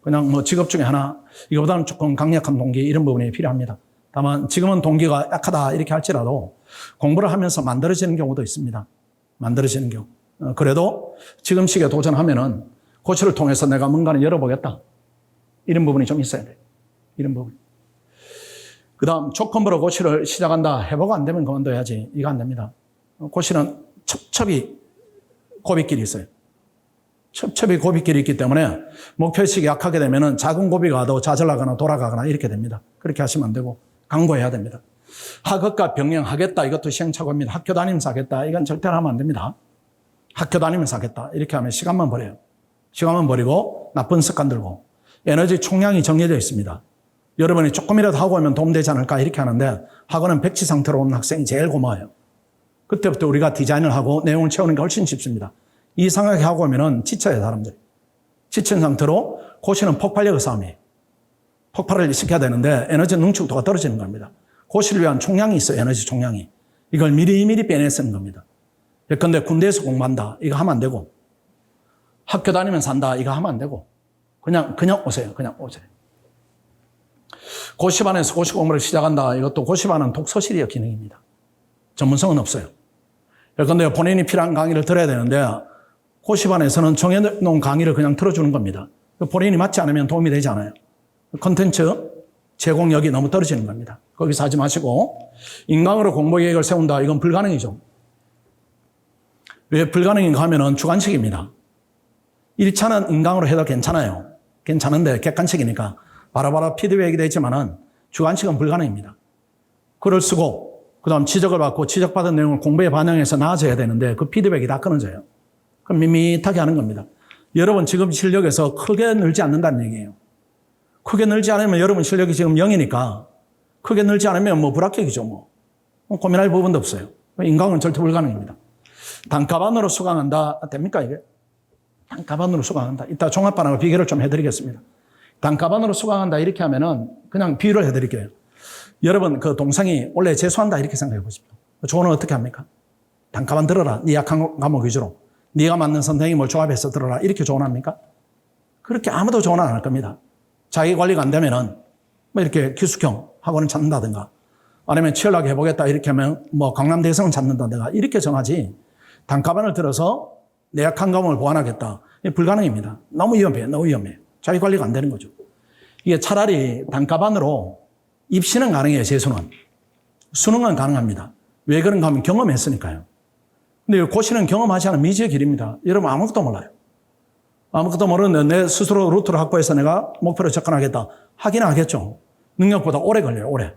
Speaker 2: 그냥 뭐 직업 중에 하나 이거보다는 조금 강력한 동기 이런 부분이 필요합니다. 다만 지금은 동기가 약하다 이렇게 할지라도 공부를 하면서 만들어지는 경우도 있습니다. 만들어지는 경우. 그래도 지금 시기에 도전하면은 고시를 통해서 내가 뭔가를 열어보겠다. 이런 부분이 좀 있어야 돼요. 이런 부분. 그 다음 조건부로 고시를 시작한다. 해보고 안 되면 그만둬야지. 이거 안 됩니다. 고시는 첩첩이 고비길이 있어요. 첩첩이 고비길이 있기 때문에 목표의식이 약하게 되면 작은 고비가 와도 좌절하거나 돌아가거나 이렇게 됩니다. 그렇게 하시면 안 되고 강구해야 됩니다. 학업과 병행하겠다. 이것도 시행착오입니다. 학교 다니면서 하겠다. 이건 절대로 하면 안 됩니다. 학교 다니면서 하겠다. 이렇게 하면 시간만 버려요. 시간만 버리고 나쁜 습관 들고 에너지 총량이 정해져 있습니다. 여러분이 조금이라도 하고 오면 도움되지 않을까 이렇게 하는데 학원은 백지 상태로 온 학생이 제일 고마워요. 그때부터 우리가 디자인을 하고 내용을 채우는 게 훨씬 쉽습니다. 이상하게 하고 오면은 지쳐요, 사람들이. 지친 상태로 고시는 폭발력의 싸움이에요. 폭발을 시켜야 되는데 에너지 능축도가 떨어지는 겁니다. 고시를 위한 총량이 있어요, 에너지 총량이. 이걸 미리미리 빼내 쓰는 겁니다. 예컨대 군대에서 공부한다. 이거 하면 안 되고. 학교 다니면서 한다. 이거 하면 안 되고. 그냥 오세요. 그냥 오세요. 고시반에서 고시 공부를 시작한다. 이것도 고시반은 독서실이요, 기능입니다. 전문성은 없어요. 예컨대 본인이 필요한 강의를 들어야 되는데 고시반에서는 정해놓은 강의를 그냥 들어주는 겁니다. 본인이 맞지 않으면 도움이 되지 않아요. 콘텐츠 제공력이 너무 떨어지는 겁니다. 거기서 하지 마시고 인강으로 공부 계획을 세운다. 이건 불가능이죠. 왜 불가능인가 하면은 주관식입니다. 1차는 인강으로 해도 괜찮아요. 괜찮은데 객관식이니까 바로바로 피드백이 되지만은 주관식은 불가능입니다. 글을 쓰고 그다음 지적을 받고 지적받은 내용을 공부에 반영해서 나아져야 되는데 그 피드백이 다 끊어져요. 그럼 밋밋하게 하는 겁니다. 여러분 지금 실력에서 크게 늘지 않는다는 얘기예요. 크게 늘지 않으면 여러분 실력이 지금 0이니까 크게 늘지 않으면 뭐 불합격이죠. 뭐 고민할 부분도 없어요. 인강은 절대 불가능입니다. 단가반으로 수강한다. 됩니까 이게? 단가반으로 수강한다. 이따 종합반하고 비교를 좀 해드리겠습니다. 단가반으로 수강한다 이렇게 하면은 그냥 비유를 해드릴게요. 여러분 그 동생이 원래 재수한다 이렇게 생각해 보십시오. 조언은 어떻게 합니까? 단가반 들어라. 네 약한 과목 위주로. 네가 맞는 선생님을 조합해서 들어라. 이렇게 조언합니까? 그렇게 아무도 조언 안 할 겁니다. 자기 관리가 안 되면은 뭐 이렇게 기숙형 학원을 찾는다든가 아니면 치열하게 해보겠다 이렇게 하면 뭐 강남대성을 찾는다든가 이렇게 정하지 단가반을 들어서 내 약한 과목을 보완하겠다. 이게 불가능입니다. 너무 위험해요. 너무 위험해요. 자기 관리가 안 되는 거죠. 이게 차라리 단가반으로 입시는 가능해요. 재수는. 수능은 가능합니다. 왜 그런가 하면 경험했으니까요. 근데 고시는 경험하지 않은 미지의 길입니다. 여러분 아무것도 몰라요. 아무것도 모르는데 내 스스로 루트를 확보해서 내가 목표를 접근하겠다. 하기는 하겠죠. 능력보다 오래 걸려요. 오래.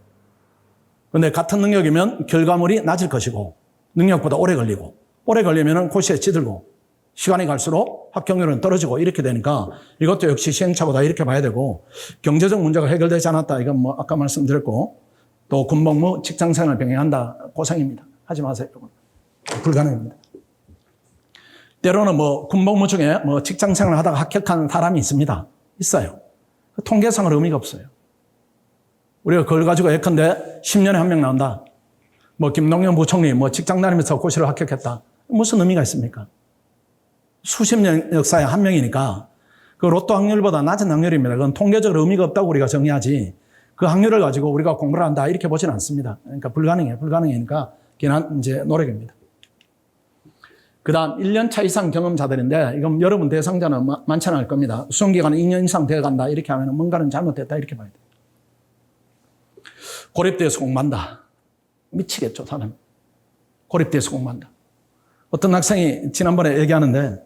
Speaker 2: 근데 같은 능력이면 결과물이 낮을 것이고 능력보다 오래 걸리고 오래 걸리면 고시에 찌들고 시간이 갈수록 합격률은 떨어지고 이렇게 되니까 이것도 역시 시행착오다 이렇게 봐야 되고 경제적 문제가 해결되지 않았다. 이건 뭐 아까 말씀드렸고 또 군복무 직장생활을 병행한다. 고생입니다. 하지 마세요. 불가능합니다. 때로는 뭐 군복무 중에 뭐 직장생활을 하다가 합격한 사람이 있습니다. 있어요. 통계상은 의미가 없어요. 우리가 그걸 가지고 예컨대 10년에 한 명 나온다. 뭐 김동연 부총리 뭐 직장 다니면서 고시를 합격했다. 무슨 의미가 있습니까? 수십 년 역사에 한 명이니까 그 로또 확률보다 낮은 확률입니다. 그건 통계적으로 의미가 없다고 우리가 정의하지 그 확률을 가지고 우리가 공부를 한다 이렇게 보지는 않습니다. 그러니까 불가능해요. 불가능이니까 그냥 이제 노력입니다. 그 다음 1년 차 이상 경험자들인데 이건 여러분 대상자는 많지 않을 겁니다. 수험기간은 2년 이상 되어간다 이렇게 하면 뭔가는 잘못됐다 이렇게 봐야 돼요. 고립돼서 공부한다. 미치겠죠 사람. 고립돼서 공부한다. 어떤 학생이 지난번에 얘기하는데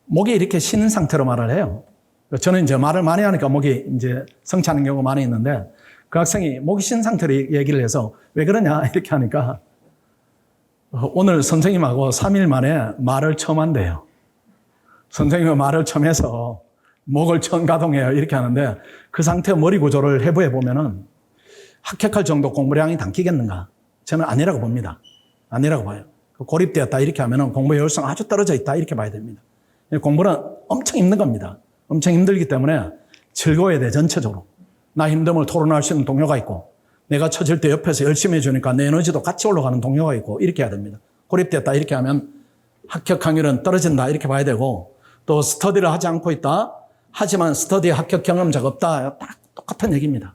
Speaker 2: 목이 이렇게 쉬는 상태로 말을 해요. 저는 이제 말을 많이 하니까 목이 이제 성취하는 경우가 많이 있는데 그 학생이 목이 쉰 상태로 얘기를 해서 왜 그러냐 이렇게 하니까 오늘 선생님하고 3일 만에 말을 처음 한대요. 선생님과 말을 처음 해서 목을 처음 가동해요. 이렇게 하는데 그 상태 머리 구조를 해부해 보면은 합격할 정도 공부량이 담기겠는가? 저는 아니라고 봅니다. 아니라고 봐요. 고립되었다 이렇게 하면 공부 효율성 아주 떨어져 있다 이렇게 봐야 됩니다. 공부는 엄청 힘든 겁니다. 엄청 힘들기 때문에 즐거워야 돼, 전체적으로. 나 힘듦을 토론할 수 있는 동료가 있고, 내가 처질 때 옆에서 열심히 해주니까 내 에너지도 같이 올라가는 동료가 있고, 이렇게 해야 됩니다. 고립됐다 이렇게 하면 합격 확률은 떨어진다 이렇게 봐야 되고, 또 스터디를 하지 않고 있다, 하지만 스터디 합격 경험자가 없다, 딱 똑같은 얘기입니다.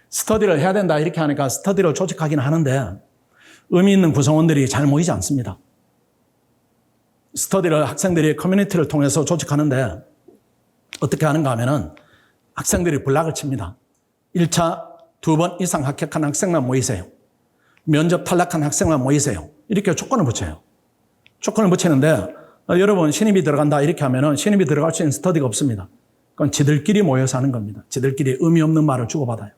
Speaker 2: 스터디를 해야 된다 이렇게 하니까 스터디를 조직하긴 하는데 의미 있는 구성원들이 잘 모이지 않습니다. 스터디를 학생들이 커뮤니티를 통해서 조직하는데 어떻게 하는가 하면은 학생들이 블락을 칩니다. 1차 2번 이상 합격한 학생만 모이세요. 면접 탈락한 학생만 모이세요. 이렇게 조건을 붙여요. 조건을 붙이는데 여러분 신입이 들어간다 이렇게 하면은 신입이 들어갈 수 있는 스터디가 없습니다. 그건 지들끼리 모여서 하는 겁니다. 지들끼리 의미 없는 말을 주고받아요.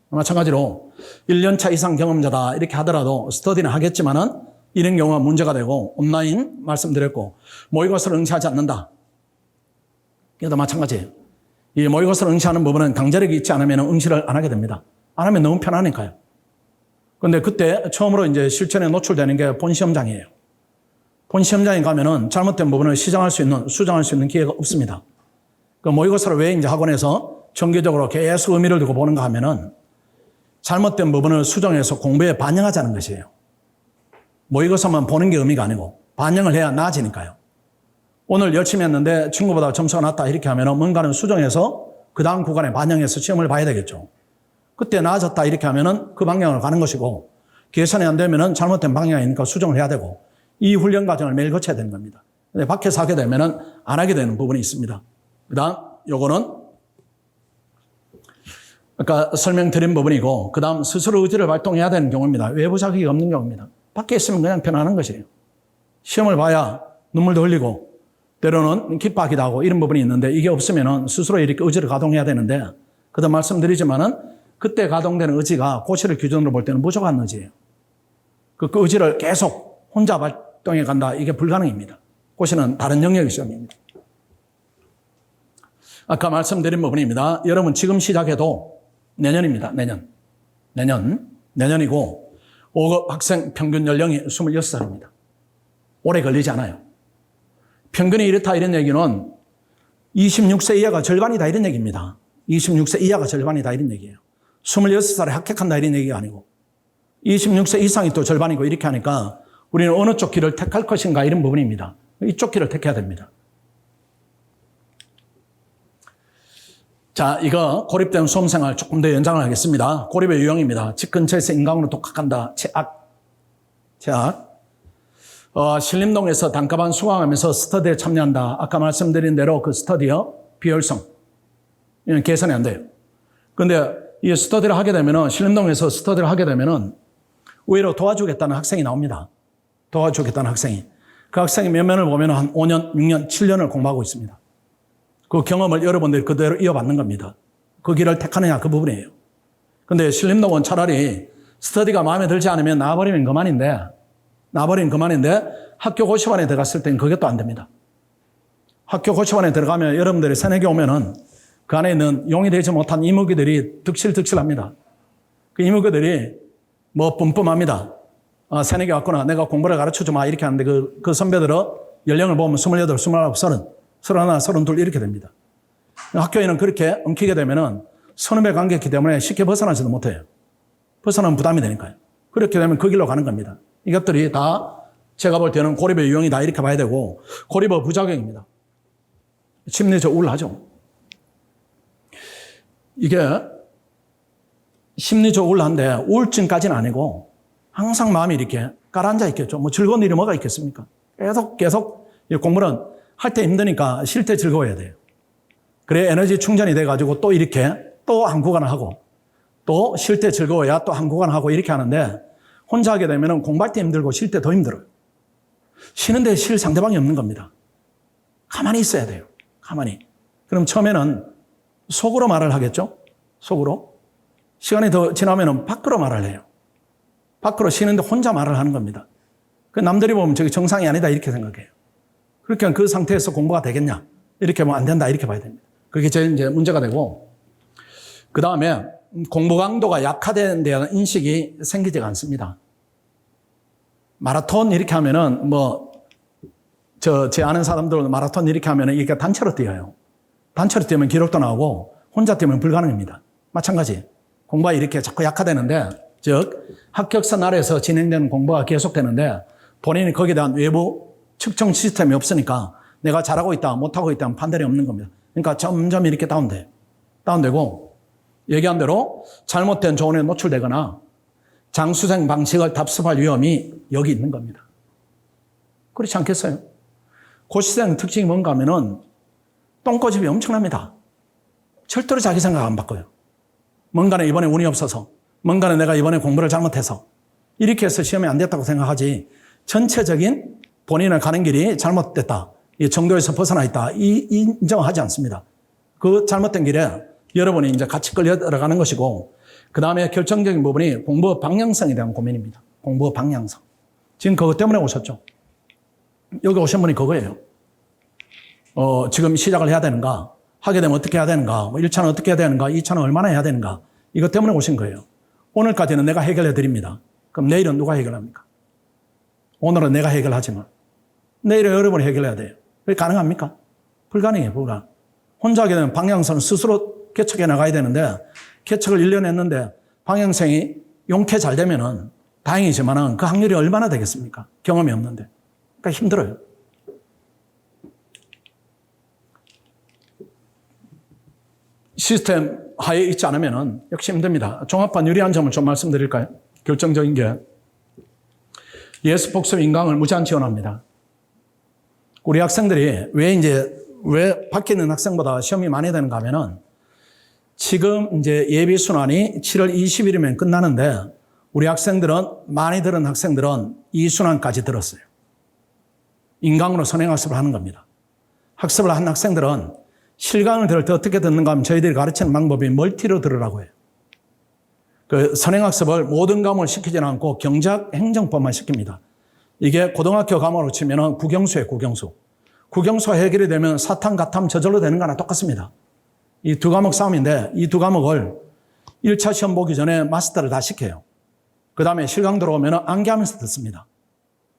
Speaker 2: 마찬가지로 1년차 이상 경험자다 이렇게 하더라도 스터디는 하겠지만은 이런 경우가 문제가 되고 온라인 말씀드렸고 모의고사를 응시하지 않는다. 이것도 마찬가지예요. 이 모의고사를 응시하는 부분은 강제력이 있지 않으면 응시를 안 하게 됩니다. 안 하면 너무 편하니까요. 그런데 그때 처음으로 이제 실전에 노출되는 게 본시험장이에요. 본시험장에 가면은 잘못된 부분을 수정할 수 있는 기회가 없습니다. 그 모의고사를 왜 이제 학원에서 정기적으로 계속 의미를 두고 보는가 하면은 잘못된 부분을 수정해서 공부에 반영하자는 것이에요. 모의고사만 보는 게 의미가 아니고 반영을 해야 나아지니까요. 오늘 열심히 했는데 친구보다 점수가 낮다 이렇게 하면 뭔가는 수정해서 그 다음 구간에 반영해서 시험을 봐야 되겠죠. 그때 나아졌다 이렇게 하면 그 방향으로 가는 것이고 계산이 안 되면 잘못된 방향이니까 수정을 해야 되고 이 훈련 과정을 매일 거쳐야 되는 겁니다. 근데 밖에서 하게 되면 안 하게 되는 부분이 있습니다. 그 다음 요거는 아까 설명드린 부분이고 그 다음 스스로 의지를 발동해야 되는 경우입니다. 외부 자극이 없는 경우입니다. 밖에 있으면 그냥 편안한 것이에요. 시험을 봐야 눈물도 흘리고 때로는 기뻐하기도 하고 이런 부분이 있는데 이게 없으면 스스로 이렇게 의지를 가동해야 되는데 그다 말씀드리지만은 그때 가동되는 의지가 고시를 기준으로 볼 때는 부족한 의지예요. 그 의지를 계속 혼자 발동해 간다 이게 불가능입니다. 고시는 다른 영역의 시험입니다. 아까 말씀드린 부분입니다. 여러분 지금 시작해도 내년입니다. 내년이고 5급 학생 평균 연령이 26살입니다. 오래 걸리지 않아요. 평균이 이렇다 이런 얘기는 26세 이하가 절반이다 이런 얘기입니다. 26세 이하가 절반이다 이런 얘기예요. 26살에 합격한다 이런 얘기가 아니고 26세 이상이 또 절반이고 이렇게 하니까 우리는 어느 쪽 길을 택할 것인가 이런 부분입니다. 이쪽 길을 택해야 됩니다. 자, 이거 고립된 수험생활 조금 더 연장을 하겠습니다. 고립의 유형입니다. 집 근처에서 인강으로 독학한다. 최악. 신림동에서 단가반 수강하면서 스터디에 참여한다. 아까 말씀드린 대로 그 스터디요. 비효율성. 이건 계산이 안 돼요. 그런데 이 스터디를 하게 되면은 신림동에서 스터디를 하게 되면은 오히려 도와주겠다는 학생이 나옵니다. 도와주겠다는 학생이. 그 학생이 몇 면을 보면 한 5년, 6년, 7년을 공부하고 있습니다. 그 경험을 여러분들이 그대로 이어받는 겁니다. 그 길을 택하느냐 그 부분이에요. 근데 신림동은 차라리 스터디가 마음에 들지 않으면 나와버리면 그만인데 학교 고시반에 들어갔을 땐 그것도 안 됩니다. 학교 고시반에 들어가면 여러분들이 새내기 오면은 그 안에 있는 용이 되지 못한 이무기들이 득실득실합니다. 그 이무기들이 뭐 뿜뿜합니다. 새내기 왔구나. 내가 공부를 가르쳐주마. 이렇게 하는데 그 선배들은 연령을 보면 28, 29, 30, 31, 32 이렇게 됩니다. 학교에는 그렇게 엉키게 되면은 선후배 관계이기 때문에 쉽게 벗어나지도 못해요. 벗어나면 부담이 되니까요. 그렇게 되면 그 길로 가는 겁니다. 이것들이 다 제가 볼 때는 고립의 유형이다 이렇게 봐야 되고 고립의 부작용입니다. 심리적 우울하죠. 이게 심리적 우울한데 우울증까지는 아니고 항상 마음이 이렇게 가라앉아 있겠죠. 뭐 즐거운 일이 뭐가 있겠습니까? 계속 공부는 할 때 힘드니까 쉴 때 즐거워야 돼요. 그래 에너지 충전이 돼가지고 또 이렇게 또 한 구간을 하고 또 쉴 때 즐거워야 또 한 구간을 하고 이렇게 하는데 혼자 하게 되면 공부할 때 힘들고 쉴 때 더 힘들어요. 쉬는데 쉴 상대방이 없는 겁니다. 가만히 있어야 돼요. 가만히. 그럼 처음에는 속으로 말을 하겠죠? 속으로. 시간이 더 지나면 밖으로 말을 해요. 밖으로 쉬는데 혼자 말을 하는 겁니다. 그 남들이 보면 저게 정상이 아니다 이렇게 생각해요. 그렇게 그 상태에서 공부가 되겠냐? 이렇게 하면 안 된다 이렇게 봐야 됩니다. 그게 제일 이제 문제가 되고 그 다음에 공부 강도가 약화된 데는 인식이 생기지가 않습니다. 마라톤 이렇게 하면은 제 아는 사람들 마라톤 이렇게 하면은 이게 단체로 뛰어요. 단체로 뛰면 기록도 나오고 혼자 뛰면 불가능합니다. 마찬가지. 공부가 이렇게 자꾸 약화되는데, 즉 합격선 아래에서 진행되는 공부가 계속되는데 본인이 거기에 대한 외부 측정 시스템이 없으니까 내가 잘하고 있다, 못하고 있다 판단이 없는 겁니다. 그러니까 점점 이렇게 다운되고 얘기한 대로 잘못된 조언에 노출되거나 장수생 방식을 답습할 위험이 여기 있는 겁니다. 그렇지 않겠어요? 고시생 특징이 뭔가 하면은 똥꼬집이 엄청납니다. 절대로 자기 생각 안 바꿔요. 뭔가는 이번에 운이 없어서, 뭔가는 내가 이번에 공부를 잘못해서 이렇게 해서 시험에 안 됐다고 생각하지 전체적인 본인의 가는 길이 잘못됐다, 이 정도에서 벗어나 있다, 인정하지 않습니다. 그 잘못된 길에 여러분이 이제 같이 끌려 들어가는 것이고, 그 다음에 결정적인 부분이 공부 방향성에 대한 고민입니다. 공부 방향성. 지금 그것 때문에 오셨죠. 여기 오신 분이 그거예요. 지금 시작을 해야 되는가? 하게 되면 어떻게 해야 되는가? 1차는 어떻게 해야 되는가? 2차는 얼마나 해야 되는가? 이것 때문에 오신 거예요. 오늘까지는 내가 해결해 드립니다. 그럼 내일은 누가 해결합니까? 오늘은 내가 해결하지만 내일은 여러분이 해결해야 돼요. 그게 가능합니까? 불가능해요. 불가능. 혼자 하게 되면 방향성을 스스로 개척해 나가야 되는데, 개척을 1년 했는데 방향성이 용케 잘 되면은 다행이지만은 그 확률이 얼마나 되겠습니까? 경험이 없는데. 그러니까 힘들어요. 시스템 하에 있지 않으면은 역시 힘듭니다. 종합반 유리한 점을 좀 말씀드릴까요? 결정적인 게 예습 복습 인강을 무제한 지원합니다. 우리 학생들이 왜 밖에 있는 학생보다 시험이 많이 되는가 하면은, 지금 이제 예비 순환이 7월 20일이면 끝나는데 우리 학생들은, 많이 들은 학생들은 2순환까지 들었어요. 인강으로 선행학습을 하는 겁니다. 학습을 한 학생들은 실강을 들을 때 어떻게 듣는가 하면 저희들이 가르치는 방법이 멀티로 들으라고 해요. 그 선행학습을 모든 과목을 시키지는 않고 경작 행정법만 시킵니다. 이게 고등학교 과목으로 치면은 국영수예요, 국영수. 국영수가 해결이 되면 사탐, 가탐 저절로 되는 거나 똑같습니다. 이 두 과목 싸움인데, 이 두 과목을 1차 시험 보기 전에 마스터를 다 시켜요. 그 다음에 실강 들어오면 암기하면서 듣습니다.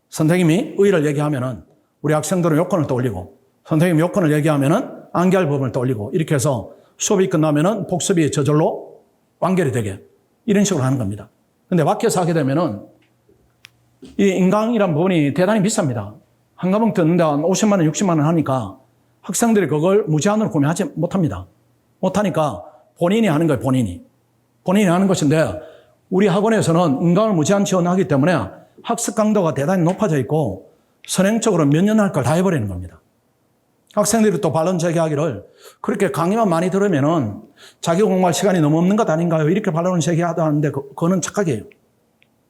Speaker 2: 선생님이 의의를 얘기하면은 우리 학생들은 요건을 떠올리고, 선생님이 요건을 얘기하면은 암기할 법을 떠올리고, 이렇게 해서 수업이 끝나면은 복습이 저절로 완결이 되게, 이런 식으로 하는 겁니다. 근데 밖에서 하게 되면은 이 인강이란 부분이 대단히 비쌉니다. 한 과목 듣는데 한 50만 원, 60만 원 하니까 학생들이 그걸 무제한으로 구매하지 못합니다. 못하니까 본인이 하는 거예요, 본인이 하는 것인데, 우리 학원에서는 인강을 무제한 지원하기 때문에 학습 강도가 대단히 높아져 있고 선행적으로 몇 년 할 걸 다 해버리는 겁니다. 학생들이 또 반론 제기하기를, 그렇게 강의만 많이 들으면은 자기 공부할 시간이 너무 없는 것 아닌가요? 이렇게 반론을 제기하는데 그거는 착각이에요.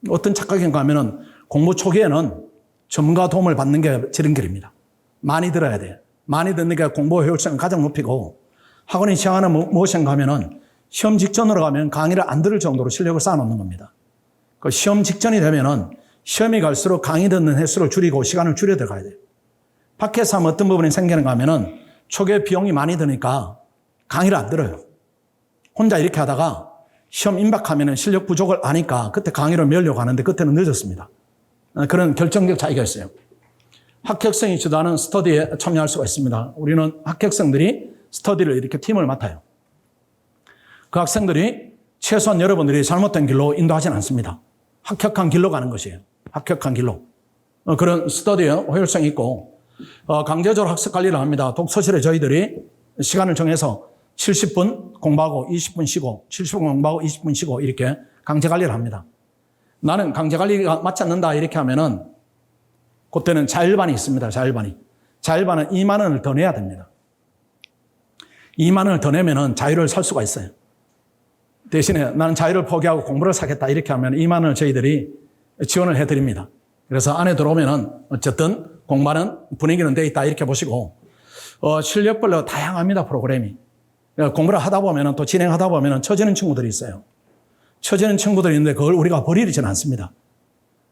Speaker 2: 어떤 착각인가 하면은 공부 초기에는 전문가 도움을 받는 게 지름길입니다. 많이 들어야 돼요. 많이 듣는 게 공부 효율성을 가장 높이고, 학원이 시행하는 무엇인가 하면은 시험 직전으로 가면 강의를 안 들을 정도로 실력을 쌓아놓는 겁니다. 그 시험 직전이 되면은 시험이 갈수록 강의 듣는 횟수를 줄이고 시간을 줄여 들어가야 돼요. 밖에서 하면 어떤 부분이 생기는가 하면은 초기에 비용이 많이 드니까 강의를 안 들어요. 혼자 이렇게 하다가 시험 임박하면은 실력 부족을 아니까 그때 강의를 메우려고 하는데 그때는 늦었습니다. 그런 결정적 차이가 있어요. 합격생이 주도하는 스터디에 참여할 수가 있습니다. 우리는 합격생들이 스터디를 이렇게 팀을 맡아요. 그 학생들이 최소한 여러분들이 잘못된 길로 인도하지는 않습니다. 합격한 길로 가는 것이에요. 합격한 길로. 그런 스터디에 효율성이 있고, 강제적으로 학습 관리를 합니다. 독서실에 저희들이 시간을 정해서 70분 공부하고 20분 쉬고, 70분 공부하고 20분 쉬고, 이렇게 강제 관리를 합니다. 나는 강제 관리가 맞지 않는다 이렇게 하면은 그때는 자율반이 있습니다. 자율반은 2만 원을 더 내야 됩니다. 2만 원을 더 내면은 자유를 살 수가 있어요. 대신에 나는 자유를 포기하고 공부를 사겠다 이렇게 하면 2만 원을 저희들이 지원을 해드립니다. 그래서 안에 들어오면은 어쨌든 공부하는 분위기는 돼 있다 이렇게 보시고, 실력별로 다양합니다, 프로그램이. 공부를 하다 보면은 또 진행하다 보면은 처지는 친구들이 있어요. 처지는 친구들이 있는데 그걸 우리가 버리지는 않습니다.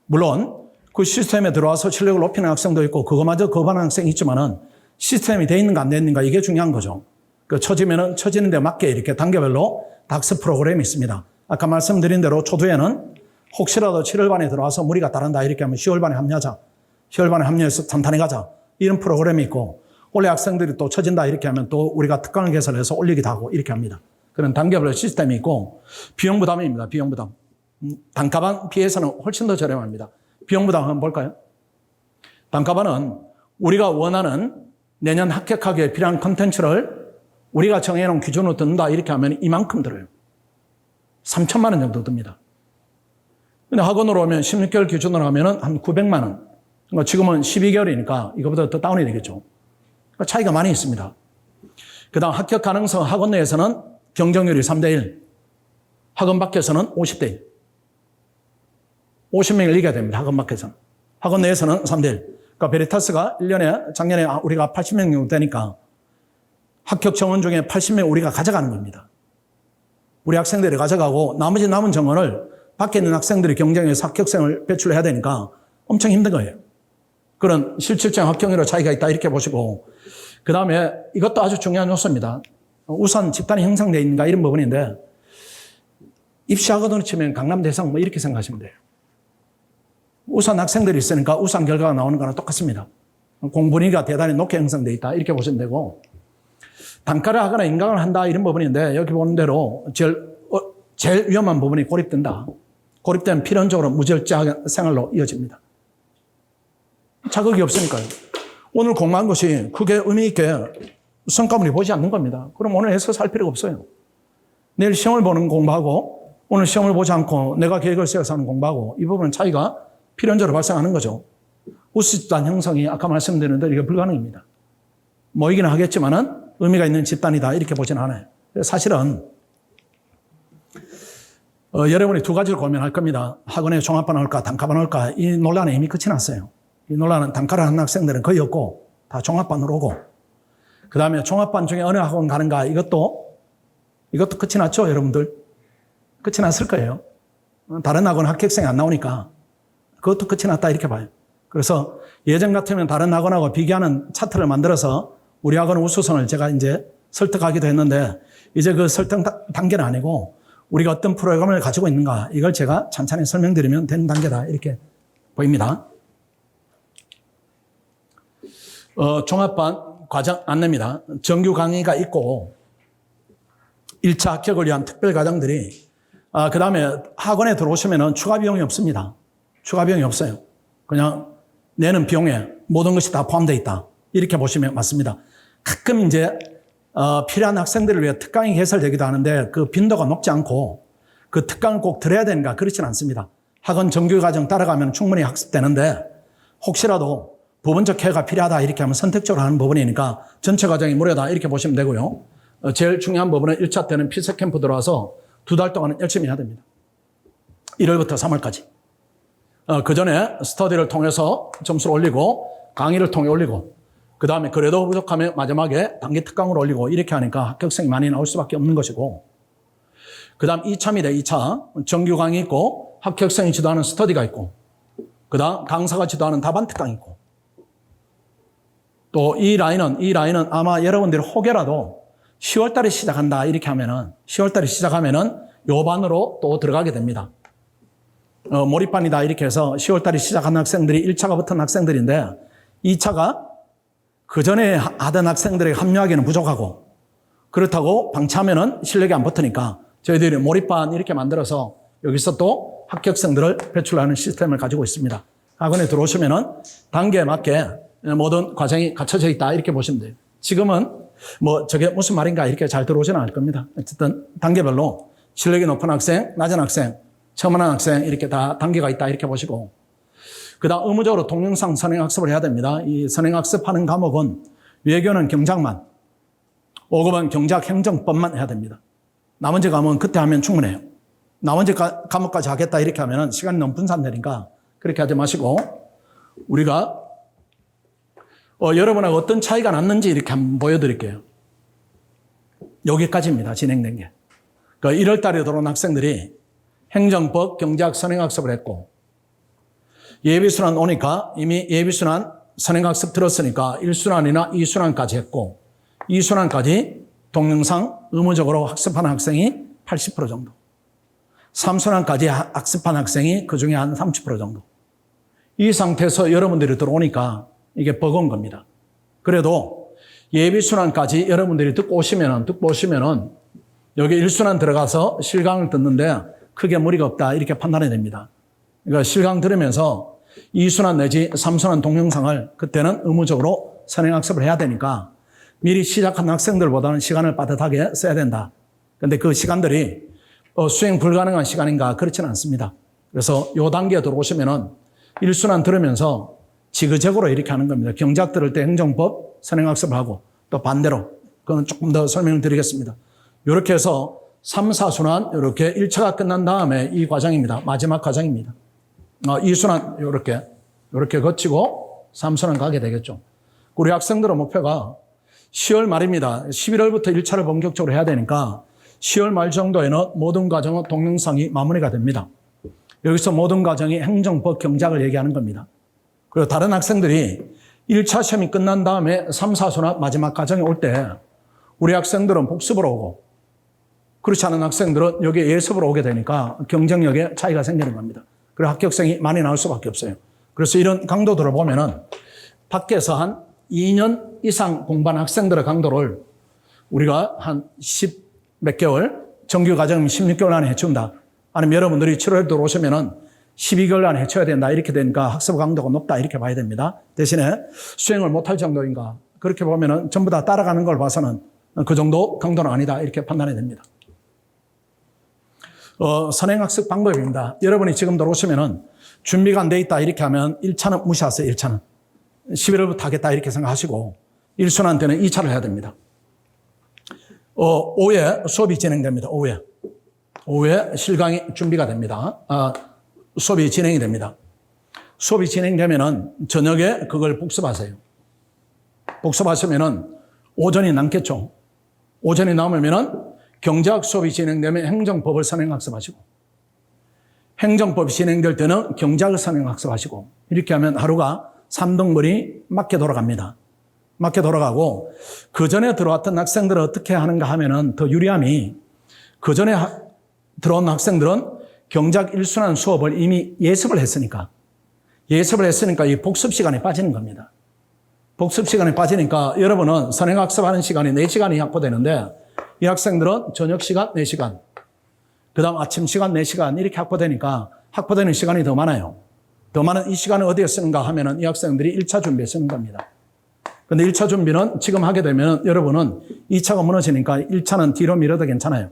Speaker 2: 물론 그 시스템에 들어와서 실력을 높이는 학생도 있고 그거마저 거부하는 학생이 있지만은 시스템이 돼 있는가 안 돼 있는가 이게 중요한 거죠. 그 처지면은 처지는 데 맞게 이렇게 단계별로 학습 프로그램이 있습니다. 아까 말씀드린 대로 초두에는 혹시라도 7월반에 들어와서 무리가 따른다 이렇게 하면 10월반에 합류하자. 10월반에 합류해서 탄탄해 가자. 이런 프로그램이 있고 원래 학생들이 또 처진다 이렇게 하면 또 우리가 특강을 개설해서 올리기도 하고 이렇게 합니다. 그런 단계별 시스템이 있고 비용 부담입니다. 비용 부담. 단가반 비해서는 훨씬 더 저렴합니다. 비용 부담 한번 볼까요? 단가반은 우리가 원하는 내년 합격하기에 필요한 컨텐츠를 우리가 정해놓은 기준으로 든다 이렇게 하면 이만큼 들어요. 3천만 원 정도 듭니다. 근데 학원으로 오면 16개월 기준으로 하면 한 900만 원. 그러니까 지금은 12개월이니까 이거보다 더 다운이 되겠죠. 그러니까 차이가 많이 있습니다. 그 다음 합격 가능성 학원 내에서는 경쟁률이 3대1. 학원 밖에서는 50대1. 50명을 이겨야 됩니다. 학원 밖에서는. 학원 내에서는 3대1. 그러니까 베리타스가 1년에 작년에 우리가 80명 정도 되니까 합격 정원 중에 80명 우리가 가져가는 겁니다. 우리 학생들이 가져가고 나머지 남은 정원을 밖에 있는 학생들이 경쟁해서 합격생을 배출해야 되니까 엄청 힘든 거예요. 그런 실질적 합격률의 차이가 있다 이렇게 보시고 그 다음에 이것도 아주 중요한 요소입니다. 우선 집단이 형성되어 있는가 이런 부분인데 입시학원으로 치면 강남 대상 뭐 이렇게 생각하시면 돼요. 우선 학생들이 있으니까 우선 결과가 나오는 거랑 똑같습니다. 공분위기가 대단히 높게 형성되어 있다 이렇게 보시면 되고 단가를 하거나 인강을 한다 이런 부분인데 여기 보는 대로 제일 위험한 부분이 고립된다. 고립되면 필연적으로 무절제한 생활로 이어집니다. 자극이 없으니까요. 오늘 공부한 것이 그게 의미 있게 성과물이 보지 않는 겁니다. 그럼 오늘 애써 살 필요가 없어요. 내일 시험을 보는 공부하고 오늘 시험을 보지 않고 내가 계획을 세워서 하는 공부하고 이 부분은 차이가 필연적으로 발생하는 거죠. 우수집단 형성이 아까 말씀드렸는데 이게 불가능입니다. 모이기는 하겠지만은 의미가 있는 집단이다 이렇게 보지는 않아요. 사실은 여러분이 두 가지를 고민할 겁니다. 학원에 종합반 올까 단가반 올까 이 논란은 이미 끝이 났어요. 이 논란은 단가를 하는 학생들은 거의 없고 다 종합반으로 오고 그 다음에 종합반 중에 어느 학원 가는가 이것도 끝이 났죠 여러분들. 끝이 났을 거예요. 다른 학원 합격생이 안 나오니까 그것도 끝이 났다 이렇게 봐요. 그래서 예전 같으면 다른 학원하고 비교하는 차트를 만들어서 우리 학원 우수성을 제가 이제 설득하기도 했는데 이제 그 설득 단계는 아니고 우리가 어떤 프로그램을 가지고 있는가 이걸 제가 찬찬히 설명드리면 되는 단계다 이렇게 보입니다. 종합반 과정 안내입니다. 정규 강의가 있고 1차 합격을 위한 특별 과정들이 그 다음에 학원에 들어오시면 추가 비용이 없습니다. 추가 비용이 없어요. 그냥 내는 비용에 모든 것이 다 포함되어 있다. 이렇게 보시면 맞습니다. 가끔 이제 필요한 학생들을 위해 특강이 개설되기도 하는데 그 빈도가 높지 않고 그 특강을 꼭 들어야 되는가 그렇지는 않습니다. 학원 정규 과정 따라가면 충분히 학습되는데 혹시라도 부분적 해가 필요하다 이렇게 하면 선택적으로 하는 부분이니까 전체 과정이 무료다 이렇게 보시면 되고요. 제일 중요한 부분은 1차 때는 필수 캠프 들어와서 2달 동안은 열심히 해야 됩니다. 1월부터 3월까지. 그 전에 스터디를 통해서 점수를 올리고 강의를 통해 올리고 그 다음에 그래도 부족하면 마지막에 단기 특강을 올리고 이렇게 하니까 합격생이 많이 나올 수밖에 없는 것이고 그 다음 2차입니다. 2차 정규 강의 있고 합격생이 지도하는 스터디가 있고 그 다음 강사가 지도하는 답안 특강이 있고 또 이 라인은 아마 여러분들이 혹여라도 10월 달에 시작한다 이렇게 하면은 10월 달에 시작하면은 요 반으로 또 들어가게 됩니다. 몰입반이다 이렇게 해서 10월 달에 시작한 학생들이 1차가 붙은 학생들인데 2차가 그 전에 하던 학생들에게 합류하기는 부족하고 그렇다고 방치하면은 실력이 안 붙으니까 저희들이 몰입반 이렇게 만들어서 여기서 또 합격생들을 배출하는 시스템을 가지고 있습니다. 학원에 들어오시면은 단계에 맞게 모든 과정이 갖춰져 있다 이렇게 보시면 돼요. 지금은 뭐 저게 무슨 말인가 이렇게 잘 들어오지는 않을 겁니다. 어쨌든 단계별로 실력이 높은 학생, 낮은 학생, 처음 하는 학생 이렇게 다 단계가 있다 이렇게 보시고 그 다음 의무적으로 동영상 선행학습을 해야 됩니다. 이 선행학습하는 과목은 외교는 경작만 5급은 경작 행정법만 해야 됩니다. 나머지 과목은 그때 하면 충분해요. 나머지 과목까지 하겠다 이렇게 하면 시간이 너무 분산되니까 그렇게 하지 마시고 우리가 여러분하고 어떤 차이가 났는지 이렇게 한번 보여드릴게요. 여기까지입니다. 진행된 게. 그러니까 1월 달에 들어온 학생들이 행정법, 경제학, 선행학습을 했고 예비순환 오니까 이미 예비순환 선행학습 들었으니까 1순환이나 2순환까지 했고 2순환까지 동영상 의무적으로 학습하는 학생이 80% 정도. 삼순환까지 학습한 학생이 그중에 한 30% 정도. 이 상태에서 여러분들이 들어오니까 이게 버거운 겁니다. 그래도 예비순환까지 여러분들이 듣고 오시면은 여기 1순환 들어가서 실강을 듣는데 크게 무리가 없다 이렇게 판단이 됩니다. 그러니까 실강 들으면서 2순환 내지 3순환 동영상을 그때는 의무적으로 선행학습을 해야 되니까 미리 시작한 학생들보다는 시간을 빠듯하게 써야 된다. 그런데 그 시간들이 수행 불가능한 시간인가 그렇지는 않습니다. 그래서 요 단계에 들어오시면은 1순환 들으면서 지그재그로 이렇게 하는 겁니다. 경작 들을 때 행정법 선행학습을 하고 또 반대로 그건 조금 더 설명을 드리겠습니다. 이렇게 해서 3, 4순환 이렇게 1차가 끝난 다음에 이 과정입니다. 마지막 과정입니다. 2순환 이렇게 거치고 3순환 가게 되겠죠. 우리 학생들의 목표가 10월 말입니다. 11월부터 1차를 본격적으로 해야 되니까 10월 말 정도에는 모든 과정은 동영상이 마무리가 됩니다. 여기서 모든 과정이 행정법 경작을 얘기하는 겁니다. 그리고 다른 학생들이 1차 시험이 끝난 다음에 3, 4순환 마지막 과정에 올 때 우리 학생들은 복습으로 오고 그렇지 않은 학생들은 여기에 예습으로 오게 되니까 경쟁력에 차이가 생기는 겁니다. 그리고 합격생이 많이 나올 수밖에 없어요. 그래서 이런 강도들을 보면은 밖에서 한 2년 이상 공부한 학생들의 강도를 우리가 한 10 몇 개월, 정규 과정은 16개월 안에 해치운다. 아니면 여러분들이 7월에 들어오시면은 12개월 안에 해쳐야 된다. 이렇게 되니까 학습 강도가 높다. 이렇게 봐야 됩니다. 대신에 수행을 못할 정도인가. 그렇게 보면은 전부 다 따라가는 걸 봐서는 그 정도 강도는 아니다. 이렇게 판단이 됩니다. 선행학습 방법입니다. 여러분이 지금 들어오시면은 준비가 안 돼 있다. 이렇게 하면 1차는 무시하세요. 1차는. 11월부터 하겠다. 이렇게 생각하시고 1순환 때는 2차를 해야 됩니다. 오후에 수업이 진행됩니다. 오후에 실강이 준비가 됩니다. 수업이 진행이 됩니다. 수업이 진행되면은 저녁에 그걸 복습하세요. 복습하시면은 오전이 남겠죠. 오전이 남으면은 경제학 수업이 진행되면 행정법을 선행학습하시고 행정법이 진행될 때는 경제학을 선행학습하시고 이렇게 하면 하루가 3등분이 맞게 돌아갑니다. 맞게 돌아가고 그 전에 들어왔던 학생들은 어떻게 하는가 하면은 더 유리함이 그 전에 들어온 학생들은 경작 1순환 수업을 이미 예습을 했으니까 이 복습 시간에 빠지는 겁니다. 복습 시간에 빠지니까 여러분은 선행학습하는 시간이 4시간이 확보되는데 이 학생들은 저녁 시간 4시간 그 다음 아침 시간 4시간 이렇게 확보되니까 확보되는 시간이 더 많아요. 더 많은 이 시간을 어디에 쓰는가 하면은 이 학생들이 1차 준비에 쓰는 겁니다. 근데 1차 준비는 지금 하게 되면 여러분은 2차가 무너지니까 1차는 뒤로 미뤄도 괜찮아요.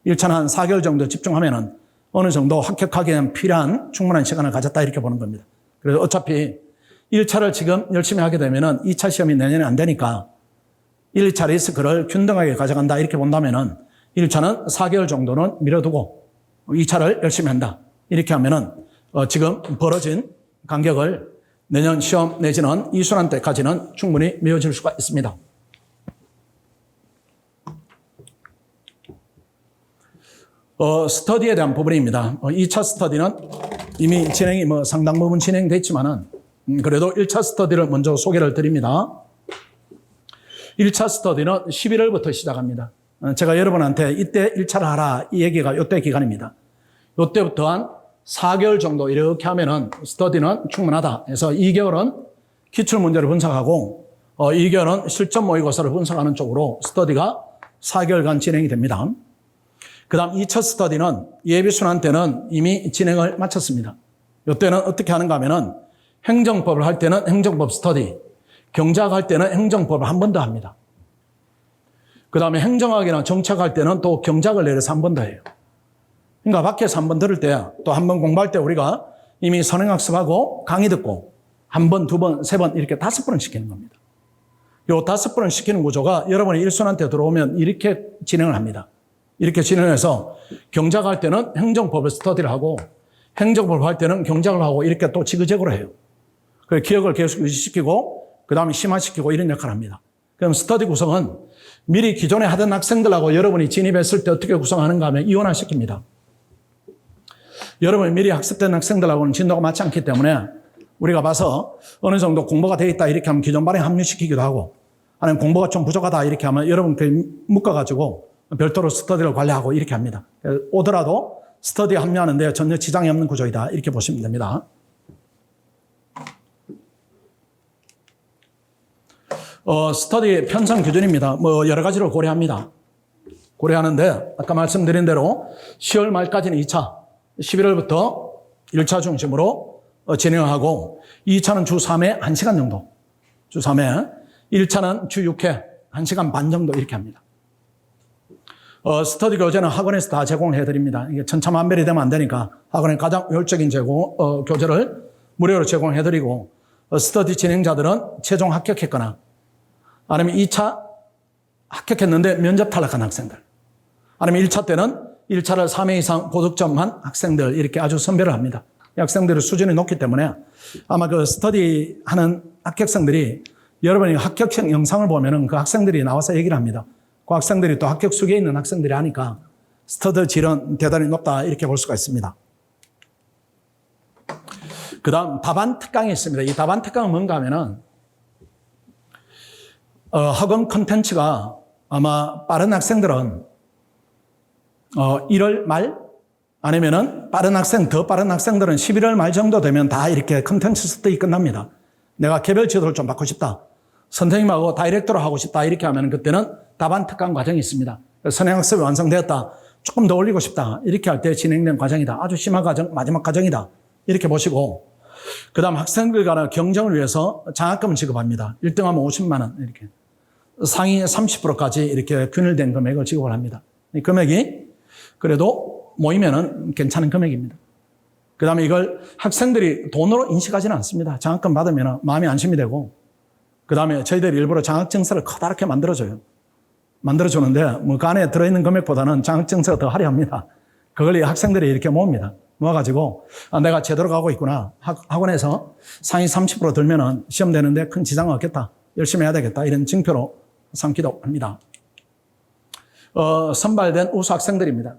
Speaker 2: 1차는 한 4개월 정도 집중하면은 어느 정도 합격하기에 필요한 충분한 시간을 가졌다 이렇게 보는 겁니다. 그래서 어차피 1차를 지금 열심히 하게 되면은 2차 시험이 내년에 안 되니까 1, 2차 리스크를 균등하게 가져간다 이렇게 본다면은 1차는 4개월 정도는 미뤄두고 2차를 열심히 한다. 이렇게 하면은 지금 벌어진 간격을 내년 시험 내지는 2순환 때까지는 충분히 메워질 수가 있습니다. 스터디에 대한 부분입니다. 2차 스터디는 이미 진행이 상당 부분 진행됐지만은 그래도 1차 스터디를 먼저 소개를 드립니다. 1차 스터디는 11월부터 시작합니다. 제가 여러분한테 이때 1차를 하라 이 얘기가 이때 기간입니다. 이때부터 한 4개월 정도 이렇게 하면은 스터디는 충분하다. 그래서 2개월은 기출문제를 분석하고 2개월은 실전 모의고사를 분석하는 쪽으로 스터디가 4개월간 진행이 됩니다. 그 다음 2차 스터디는 예비순환 때는 이미 진행을 마쳤습니다. 이때는 어떻게 하는가 하면은 행정법을 할 때는 행정법 스터디, 경제학 할 때는 행정법을 한 번 더 합니다. 그 다음에 행정학이나 정책할 때는 또 경제학을 내려서 한 번 더 해요. 그러니까 밖에서 한 번 들을 때 또 한 번 공부할 때 우리가 이미 선행학습하고 강의 듣고 한 번, 두 번, 세 번 이렇게 5번을 시키는 겁니다. 요 5번을 시키는 구조가 여러분이 1순환 때 들어오면 이렇게 진행을 합니다. 이렇게 진행해서 경제학 할 때는 행정법을 스터디를 하고 행정법을 할 때는 경제학을 하고 이렇게 또 지그재그로 해요. 그래서 기억을 계속 유지시키고 그 다음에 심화시키고 이런 역할을 합니다. 그럼 스터디 구성은 미리 기존에 하던 학생들하고 여러분이 진입했을 때 어떻게 구성하는가 하면 이원화시킵니다. 여러분이 미리 학습된 학생들하고는 진도가 맞지 않기 때문에 우리가 봐서 어느 정도 공부가 되어 있다 이렇게 하면 기존 반에 합류시키기도 하고 아니면 공부가 좀 부족하다 이렇게 하면 여러분 묶어가지고 별도로 스터디를 관리하고 이렇게 합니다. 오더라도 스터디에 합류하는데 전혀 지장이 없는 구조이다. 이렇게 보시면 됩니다. 스터디 편성 기준입니다. 뭐 여러 가지로 고려합니다. 고려하는데 아까 말씀드린 대로 10월 말까지는 2차, 11월부터 1차 중심으로 진행하고 2차는 주 3회 1시간 정도, 주 3회, 1차는 주 6회 1시간 반 정도 이렇게 합니다. 스터디 교재는 학원에서 다 제공을 해드립니다. 이게 천차만별이 되면 안 되니까 학원의 가장 효율적인 교재를 무료로 제공해드리고 스터디 진행자들은 최종 합격했거나 아니면 2차 합격했는데 면접 탈락한 학생들 아니면 1차 때는 1차를 3회 이상 고득점한 학생들 이렇게 아주 선별을 합니다. 이 학생들의 수준이 높기 때문에 아마 그 스터디 하는 합격생들이 여러분이 합격형 영상을 보면은 그 학생들이 나와서 얘기를 합니다. 그 학생들이 또 합격 수계에 있는 학생들이 하니까 스터디 질은 대단히 높다 이렇게 볼 수가 있습니다. 그 다음 답안 특강이 있습니다. 이 답안 특강은 뭔가 하면은 학원 컨텐츠가 아마 빠른 학생들은 1월 말 아니면은 더 빠른 학생들은 11월 말 정도 되면 다 이렇게 컨텐츠 스터디 끝납니다. 내가 개별 지도를 좀 받고 싶다. 선생님하고 다이렉트로 하고 싶다. 이렇게 하면 그때는 답안 특강 과정이 있습니다. 선행학습이 완성되었다. 조금 더 올리고 싶다. 이렇게 할 때 진행된 과정이다. 아주 심화 과정, 마지막 과정이다. 이렇게 보시고 그 다음 학생들 간의 경쟁을 위해서 장학금을 지급합니다. 1등하면 50만 원 이렇게. 상위 30%까지 이렇게 균일된 금액을 지급을 합니다. 이 금액이 그래도 모이면은 괜찮은 금액입니다. 그 다음에 이걸 학생들이 돈으로 인식하지는 않습니다. 장학금 받으면 마음이 안심이 되고, 그 다음에 저희들이 일부러 장학증서를 커다랗게 만들어줘요. 만들어주는데, 뭐, 그 안에 들어있는 금액보다는 장학증서가 더 화려합니다. 그걸 학생들이 이렇게 모읍니다. 모아가지고, 내가 제대로 가고 있구나. 학원에서 상위 30% 들면은 시험 되는데 큰 지장은 없겠다. 열심히 해야 되겠다. 이런 증표로 삼기도 합니다. 선발된 우수 학생들입니다.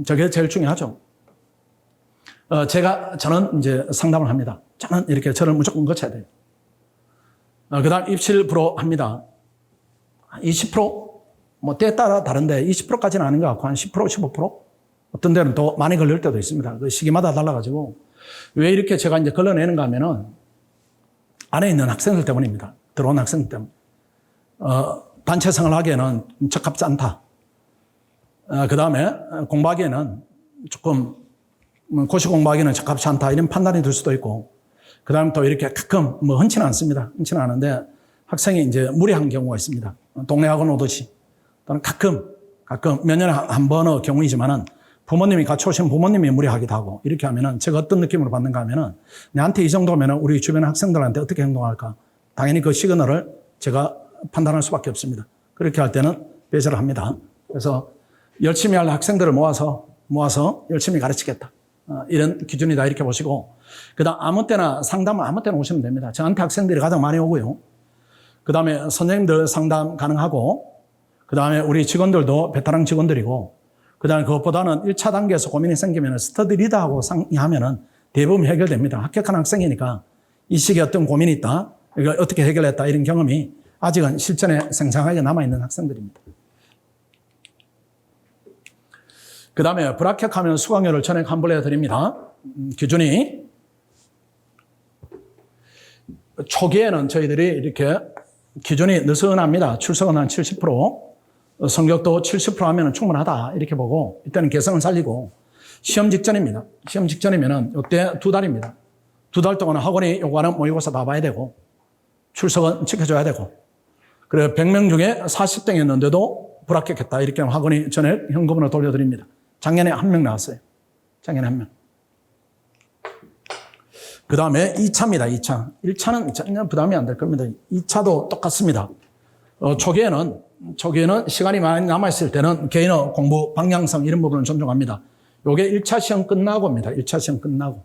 Speaker 2: 저게 제일 중요하죠. 저는 이제 상담을 합니다. 저는 이렇게 저를 무조건 거쳐야 돼요. 그 다음 입실 프로 합니다. 20%? 뭐 때에 따라 다른데 20%까지는 아닌 것 같고 한 10%, 15%? 어떤 데는 더 많이 걸릴 때도 있습니다. 그 시기마다 달라가지고. 왜 이렇게 제가 이제 걸러내는가 하면은 안에 있는 학생들 때문입니다. 들어온 학생들 때문에. 단체 생활 하기에는 적합지 않다. 그 다음에 공부하기에는 조금 고시 공부하기는 적합치 않다. 이런 판단이 들 수도 있고. 그 다음에 또 이렇게 가끔 뭐 흔치는 않습니다. 흔치는 않은데 학생이 이제 무리한 경우가 있습니다. 동네 학원 오듯이. 또는 가끔 몇 년에 한 번의 경우이지만은 부모님이 같이 오신 부모님이 무리하기도 하고 이렇게 하면은 제가 어떤 느낌으로 받는가 하면은 내한테 이 정도면은 우리 주변 학생들한테 어떻게 행동할까? 당연히 그 시그널을 제가 판단할 수밖에 없습니다. 그렇게 할 때는 배제를 합니다. 그래서 열심히 할 학생들을 모아서 열심히 가르치겠다. 이런 기준이다 이렇게 보시고 그다음 아무 때나 상담은 아무 때나 오시면 됩니다. 저한테 학생들이 가장 많이 오고요. 그다음에 선생님들 상담 가능하고 그다음에 우리 직원들도 베테랑 직원들이고 그다음에 그것보다는 1차 단계에서 고민이 생기면 스터디 리더하고 상의하면은 대부분 해결됩니다. 합격한 학생이니까 이 시기에 어떤 고민이 있다. 이걸 어떻게 해결했다. 이런 경험이 아직은 실전에 생생하게 남아있는 학생들입니다. 그 다음에 불합격하면 수강료를 전액 환불해 드립니다. 기준이 초기에는 저희들이 이렇게 기준이 느슨합니다. 출석은 한 70%, 성적도 70% 하면 충분하다 이렇게 보고 이때는 개성을 살리고 시험 직전입니다. 시험 직전이면 이때 2달입니다. 2달 동안 학원이 요구하는 모의고사 다 봐야 되고 출석은 지켜줘야 되고 그래 100명 중에 40등이었는데도 불합격했다. 이렇게 하면 학원이 전액 현금으로 돌려드립니다. 작년에 1명 나왔어요. 작년에 1명. 그 다음에 2차입니다. 2차. 1차는 전혀 부담이 안 될 겁니다. 2차도 똑같습니다. 초기에는 시간이 많이 남아있을 때는 개인의 공부 방향성 이런 부분을 존중합니다. 요게 1차 시험 끝나고입니다. 1차 시험 끝나고.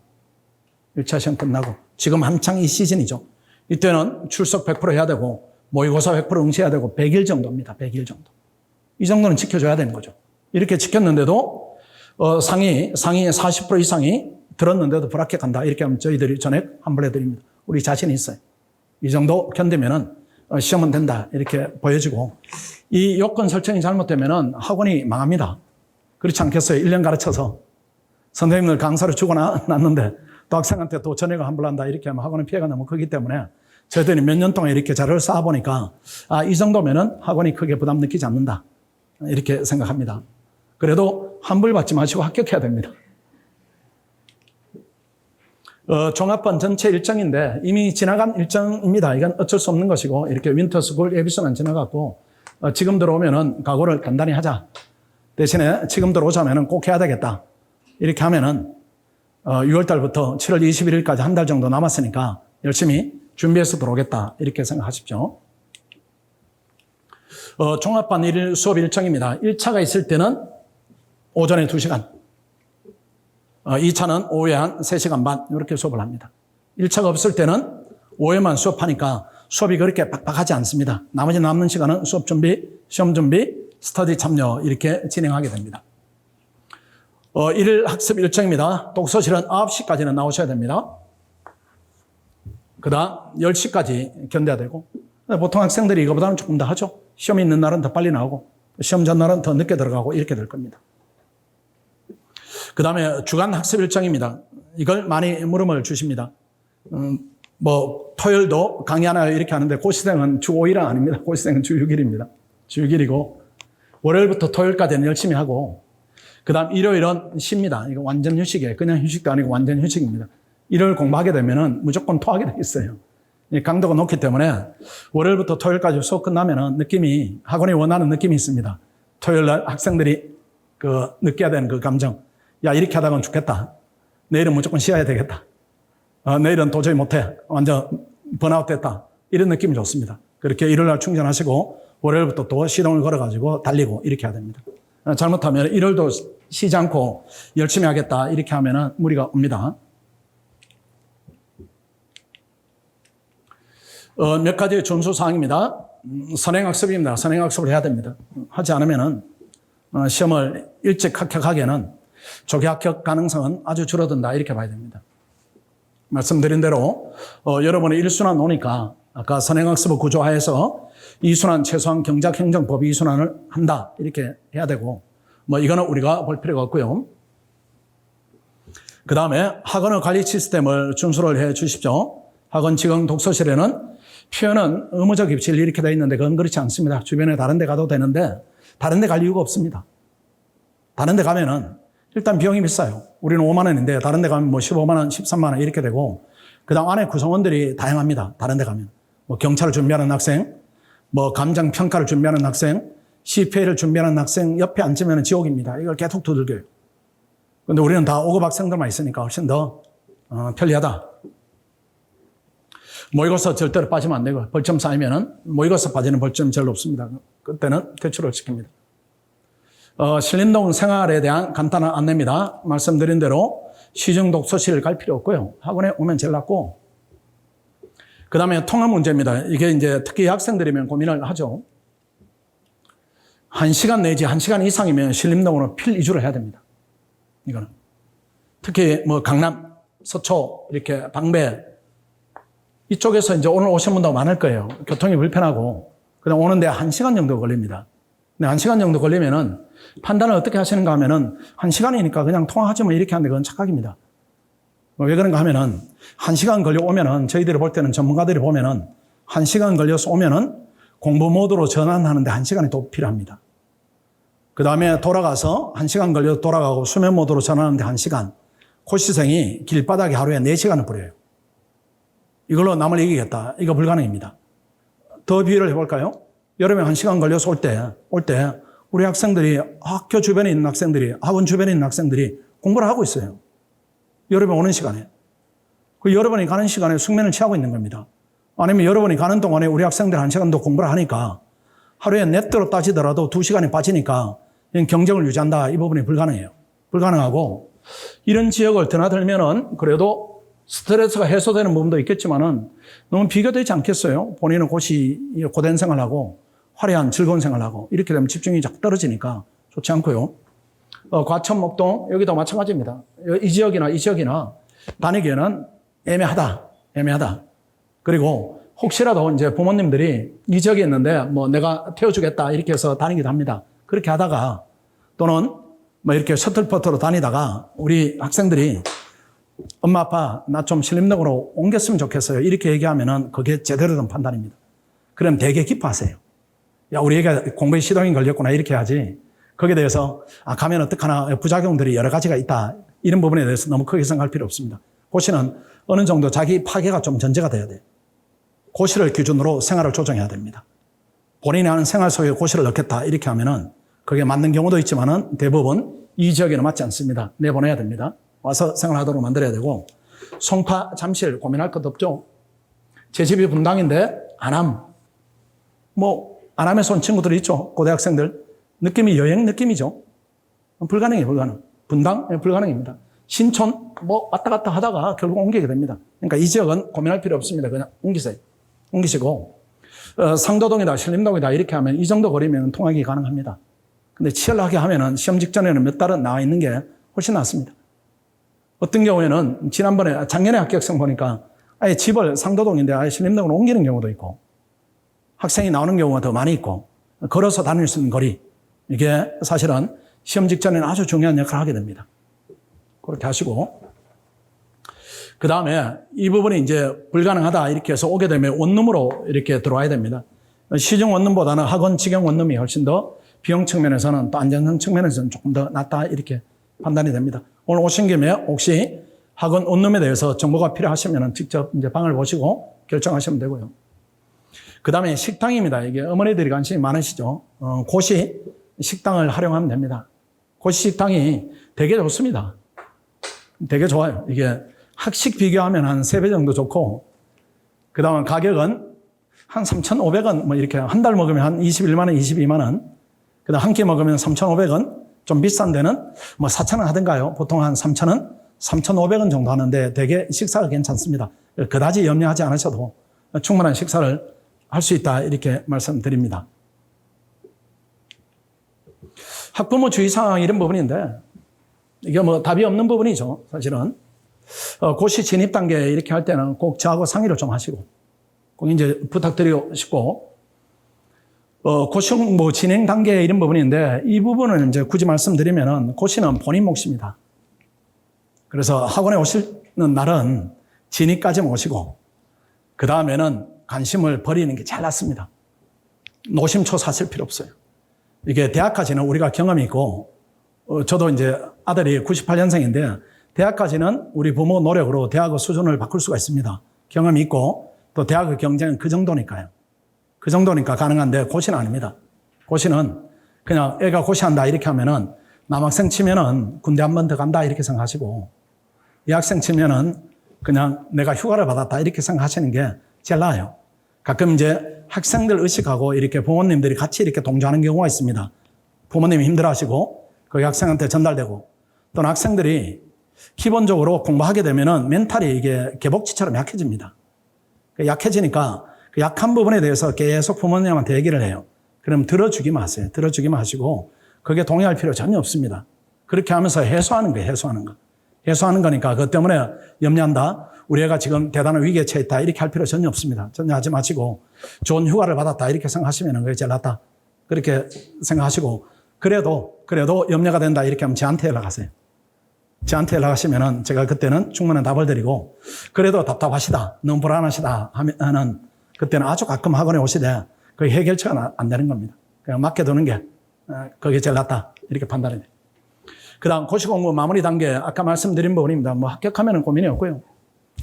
Speaker 2: 지금 한창 이 시즌이죠. 이때는 출석 100% 해야 되고 모의고사 100% 응시해야 되고 100일 정도입니다. 100일 정도. 이 정도는 지켜줘야 되는 거죠. 이렇게 지켰는데도 상위 40% 이상이 들었는데도 불합격한다. 이렇게 하면 저희들이 전액 환불해 드립니다. 우리 자신이 있어요. 이 정도 견디면은 시험은 된다. 이렇게 보여지고 이 요건 설정이 잘못되면은 학원이 망합니다. 그렇지 않겠어요? 1년 가르쳐서 선생님들 강사를 주고 놨는데 또 학생한테 또 전액을 환불한다 이렇게 하면 학원의 피해가 너무 크기 때문에 저희들이 몇 년 동안 이렇게 자료를 쌓아보니까 이 정도면은 학원이 크게 부담 느끼지 않는다 이렇게 생각합니다. 그래도 환불받지 마시고 합격해야 됩니다. 종합반 전체 일정인데 이미 지나간 일정입니다. 이건 어쩔 수 없는 것이고 이렇게 윈터스쿨 예비순환 지나갔고 지금 들어오면은 각오를 단단히 하자. 대신에 지금 들어오자면은 꼭 해야 되겠다. 이렇게 하면은 6월 달부터 7월 21일까지 한 달 정도 남았으니까 열심히 준비해서 들어오겠다. 이렇게 생각하십시오. 종합반 1일 수업 일정입니다. 1차가 있을 때는 오전에 2시간. 2차는 오후에 한 3시간 반 이렇게 수업을 합니다. 1차가 없을 때는 오후에만 수업하니까 수업이 그렇게 빡빡하지 않습니다. 나머지 남는 시간은 수업 준비, 시험 준비, 스터디 참여 이렇게 진행하게 됩니다. 1일 학습 일정입니다. 독서실은 9시까지는 나오셔야 됩니다. 그 다음 10시까지 견뎌야 되고 보통 학생들이 이거보다는 조금 더 하죠. 시험이 있는 날은 더 빨리 나오고 시험 전날은 더 늦게 들어가고 이렇게 될 겁니다. 그 다음에 주간 학습 일정입니다. 이걸 많이 물음을 주십니다. 토요일도 강의하나요? 이렇게 하는데 고시생은 주 5일은 아닙니다. 고시생은 주 6일입니다. 주 6일이고 월요일부터 토요일까지는 열심히 하고 그 다음 일요일은 쉽니다. 이거 완전 휴식이에요. 그냥 휴식도 아니고 완전 휴식입니다. 일요일 공부하게 되면은 무조건 토하게 돼 있어요. 강도가 높기 때문에 월요일부터 토요일까지 수업 끝나면은 느낌이 학원이 원하는 느낌이 있습니다. 토요일 날 학생들이 느껴야 되는 그 감정. 야, 이렇게 하다가는 죽겠다. 내일은 무조건 쉬어야 되겠다. 내일은 도저히 못해. 완전 번아웃 됐다. 이런 느낌이 좋습니다. 그렇게 일요일 날 충전하시고 월요일부터 또 시동을 걸어가지고 달리고 이렇게 해야 됩니다. 잘못하면 일요일도 쉬지 않고 열심히 하겠다. 이렇게 하면은 무리가 옵니다. 몇 가지 준수 사항입니다. 선행학습입니다. 선행학습을 해야 됩니다. 하지 않으면은 시험을 일찍 합격하기에는 조기 합격 가능성은 아주 줄어든다. 이렇게 봐야 됩니다. 말씀드린 대로 여러분이 1순환 오니까 아까 선행학습을 구조화해서 2순환 최소한 경작행정법 2순환을 한다. 이렇게 해야 되고 이거는 우리가 볼 필요가 없고요. 그 다음에 학원의 관리 시스템을 준수를 해 주십시오. 학원 지금 독서실에는 표현은 의무적 입실 이렇게 되어 있는데 그건 그렇지 않습니다. 주변에 다른 데 가도 되는데 다른 데 갈 이유가 없습니다. 다른 데 가면은 일단 비용이 비싸요. 우리는 5만 원인데 다른 데 가면 15만 원, 13만 원 이렇게 되고 그다음 안에 구성원들이 다양합니다. 다른 데 가면. 경찰을 준비하는 학생, 감정 평가를 준비하는 학생, CPA를 준비하는 학생 옆에 앉으면 지옥입니다. 이걸 계속 두들겨요. 근데 우리는 다 5급 학생들만 있으니까 훨씬 더 편리하다. 모의고사 절대로 빠지면 안 되고 벌점 쌓이면은 모의고사 빠지는 벌점 제일 높습니다. 그때는 퇴출을 시킵니다. 신림동 생활에 대한 간단한 안내입니다. 말씀드린 대로 시중 독서실을 갈 필요 없고요. 학원에 오면 제일 낫고 그 다음에 통학 문제입니다. 이게 이제 특히 학생들이면 고민을 하죠. 1시간 내지 1시간 이상이면 신림동으로 필2주를 해야 됩니다. 이거는 특히 강남, 서초, 이렇게 방배 이쪽에서 이제 오늘 오신 분도 많을 거예요. 교통이 불편하고 그다음 오는데 1시간 정도 걸립니다. 근데 1시간 정도 걸리면은 판단을 어떻게 하시는가 하면은 1시간이니까 그냥 통화하지 이렇게 하는데 그건 착각입니다. 왜 그런가 하면은 1시간 걸려 오면은 저희들이 볼 때는 전문가들이 보면은 1시간 걸려서 오면은 공부 모드로 전환하는데 1시간이 또 필요합니다. 그 다음에 돌아가서 1시간 걸려서 돌아가고 수면 모드로 전환하는데 1시간. 고시생이 길바닥에 하루에 4시간을 버려요. 이걸로 남을 이기겠다. 이거 불가능입니다. 더 비유를 해볼까요? 여름에 1시간 걸려서 올 때 우리 학생들이 학교 주변에 있는 학생들이 학원 주변에 있는 학생들이 공부를 하고 있어요. 여름에 오는 시간에. 그 여러분이 가는 시간에 숙면을 취하고 있는 겁니다. 아니면 여러분이 가는 동안에 우리 학생들 1시간 더 공부를 하니까 하루에 넷으로 따지더라도 2시간이 빠지니까 경쟁을 유지한다. 이 부분이 불가능해요. 불가능하고 이런 지역을 드나들면은 그래도 스트레스가 해소되는 부분도 있겠지만은 너무 비교되지 않겠어요? 본인은 고된 생활하고 화려한 즐거운 생활하고 이렇게 되면 집중이 자꾸 떨어지니까 좋지 않고요. 과천, 목동 여기도 마찬가지입니다. 이 지역이나 다니기에는 애매하다. 그리고 혹시라도 이제 부모님들이 이 지역에 있는데 내가 태워주겠다 이렇게 해서 다니기도 합니다. 그렇게 하다가 또는 뭐 이렇게 셔틀버스로 다니다가 우리 학생들이 엄마, 아빠, 나 좀 신림동으로 옮겼으면 좋겠어요. 이렇게 얘기하면은 그게 제대로 된 판단입니다. 그럼 되게 기뻐하세요. 야, 우리 애가 공부에 시동이 걸렸구나. 이렇게 하지. 거기에 대해서, 가면 어떡하나. 부작용들이 여러 가지가 있다. 이런 부분에 대해서 너무 크게 생각할 필요 없습니다. 고시는 어느 정도 자기 파괴가 좀 전제가 돼야 돼요. 고시를 기준으로 생활을 조정해야 됩니다. 본인이 하는 생활 속에 고시를 넣겠다. 이렇게 하면은 그게 맞는 경우도 있지만은 대부분 이 지역에는 맞지 않습니다. 내보내야 됩니다. 와서 생활하도록 만들어야 되고, 송파, 잠실 고민할 것도 없죠. 제 집이 분당인데 안암, 안암에서 온 친구들이 있죠. 고대학생들. 느낌이 여행 느낌이죠. 불가능해요, 불가능. 분당? 네, 불가능입니다. 신촌? 왔다 갔다 하다가 결국 옮기게 됩니다. 그러니까 이 지역은 고민할 필요 없습니다. 그냥 옮기세요. 옮기시고, 상도동이다, 신림동이다 이렇게 하면 이 정도 거리면 통학이 가능합니다. 근데 치열하게 하면은 시험 직전에는 몇 달은 나와 있는 게 훨씬 낫습니다. 어떤 경우에는 작년에 합격생 보니까 아예 집을 상도동인데 아예 신림동으로 옮기는 경우도 있고, 학생이 나오는 경우가 더 많이 있고, 걸어서 다닐 수 있는 거리, 이게 사실은 시험 직전에는 아주 중요한 역할을 하게 됩니다. 그렇게 하시고, 그 다음에 이 부분이 이제 불가능하다 이렇게 해서 오게 되면 원룸으로 이렇게 들어와야 됩니다. 시중 원룸보다는 학원 직영 원룸이 훨씬 더 비용 측면에서는 또 안전성 측면에서는 조금 더 낫다 이렇게 판단이 됩니다. 오늘 오신 김에 혹시 학원 원룸에 대해서 정보가 필요하시면 직접 이제 방을 보시고 결정하시면 되고요. 그 다음에 식당입니다. 이게 어머니들이 관심이 많으시죠. 고시 식당을 활용하면 됩니다. 고시 식당이 되게 좋습니다. 되게 좋아요. 이게 학식 비교하면 한 3배 정도 좋고, 그 다음 가격은 한 3,500원, 이렇게 한 달 먹으면 한 21만원, 22만원, 그 다음 한 끼 먹으면 3,500원, 좀 비싼 데는 4,000원 하던가요. 보통 한 3,000원, 3,500원 정도 하는데 되게 식사가 괜찮습니다. 그다지 염려하지 않으셔도 충분한 식사를 할 수 있다 이렇게 말씀드립니다. 학부모 주의사항 이런 부분인데 이게 답이 없는 부분이죠. 사실은 고시 진입 단계 이렇게 할 때는 꼭 저하고 상의를 좀 하시고 꼭 이제 부탁드리고 싶고, 고시 공부 진행 단계 이런 부분인데 이 부분은 이제 굳이 말씀드리면은 고시는 본인 몫입니다. 그래서 학원에 오시는 날은 진입까지 모시고 그 다음에는 관심을 버리는 게 제일 낫습니다. 노심초사 하실 필요 없어요. 이게 대학까지는 우리가 경험이 있고, 저도 이제 아들이 98년생인데 대학까지는 우리 부모 노력으로 대학의 수준을 바꿀 수가 있습니다. 경험이 있고 또 대학의 경쟁은 그 정도니까요. 그 정도니까 가능한데 고시는 아닙니다. 고시는 그냥 애가 고시한다 이렇게 하면은 남학생 치면은 군대 한 번 더 간다 이렇게 생각하시고, 여학생 치면은 그냥 내가 휴가를 받았다 이렇게 생각하시는 게 제일 나아요. 가끔 이제 학생들 의식하고 이렇게 부모님들이 같이 이렇게 동조하는 경우가 있습니다. 부모님이 힘들어하시고 그게 학생한테 전달되고, 또는 학생들이 기본적으로 공부하게 되면은 멘탈이 이게 개복치처럼 약해집니다. 약해지니까 그 약한 부분에 대해서 계속 부모님한테 얘기를 해요. 그럼 들어주기만 하세요. 들어주기만 하시고 그게 동의할 필요 전혀 없습니다. 그렇게 하면서 해소하는 거예요. 해소하는 거. 해소하는 거니까 그것 때문에 염려한다, 우리 애가 지금 대단한 위기에 처해 있다 이렇게 할 필요 전혀 없습니다. 전혀 하지 마시고 좋은 휴가를 받았다 이렇게 생각하시면 그게 제일 낫다 그렇게 생각하시고, 그래도 염려가 된다 이렇게 하면 저한테 연락하세요. 저한테 연락하시면은 제가 그때는 충분한 답을 드리고, 그래도 답답하시다, 너무 불안하시다 하면은 그때는 아주 가끔 학원에 오시되 그게 해결처가 안 되는 겁니다. 그냥 맡겨두는 게 그게 제일 낫다 이렇게 판단이 돼요. 그 다음 고시 공부 마무리 단계 아까 말씀드린 부분입니다. 합격하면은 고민이 없고요.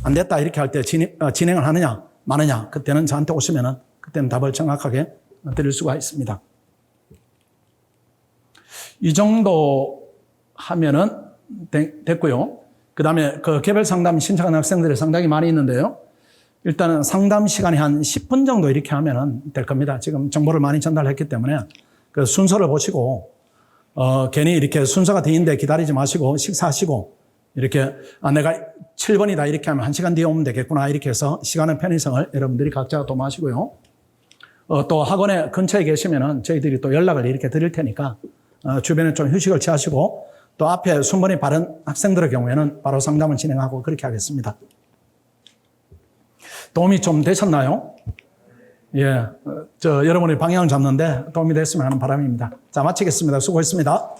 Speaker 2: 안 됐다 이렇게 할 때 진행을 하느냐 마느냐, 그때는 저한테 오시면은 그때는 답을 정확하게 드릴 수가 있습니다. 이 정도 하면은 됐고요. 그 다음에 그 개별 상담 신청하는 학생들이 상당히 많이 있는데요. 일단은 상담 시간이 한 10분 정도 이렇게 하면은 될 겁니다. 지금 정보를 많이 전달했기 때문에 그 순서를 보시고, 괜히 이렇게 순서가 돼 있는데 기다리지 마시고 식사하시고, 이렇게 내가 7번이다 이렇게 하면 1시간 뒤에 오면 되겠구나 이렇게 해서 시간의 편의성을 여러분들이 각자 도모하시고요. 또 학원에 근처에 계시면은 저희들이 또 연락을 이렇게 드릴 테니까 주변에 좀 휴식을 취하시고, 또 앞에 순번이 바른 학생들의 경우에는 바로 상담을 진행하고 그렇게 하겠습니다. 도움이 좀 되셨나요? 예, 여러분이 방향을 잡는데 도움이 됐으면 하는 바람입니다. 자, 마치겠습니다. 수고했습니다.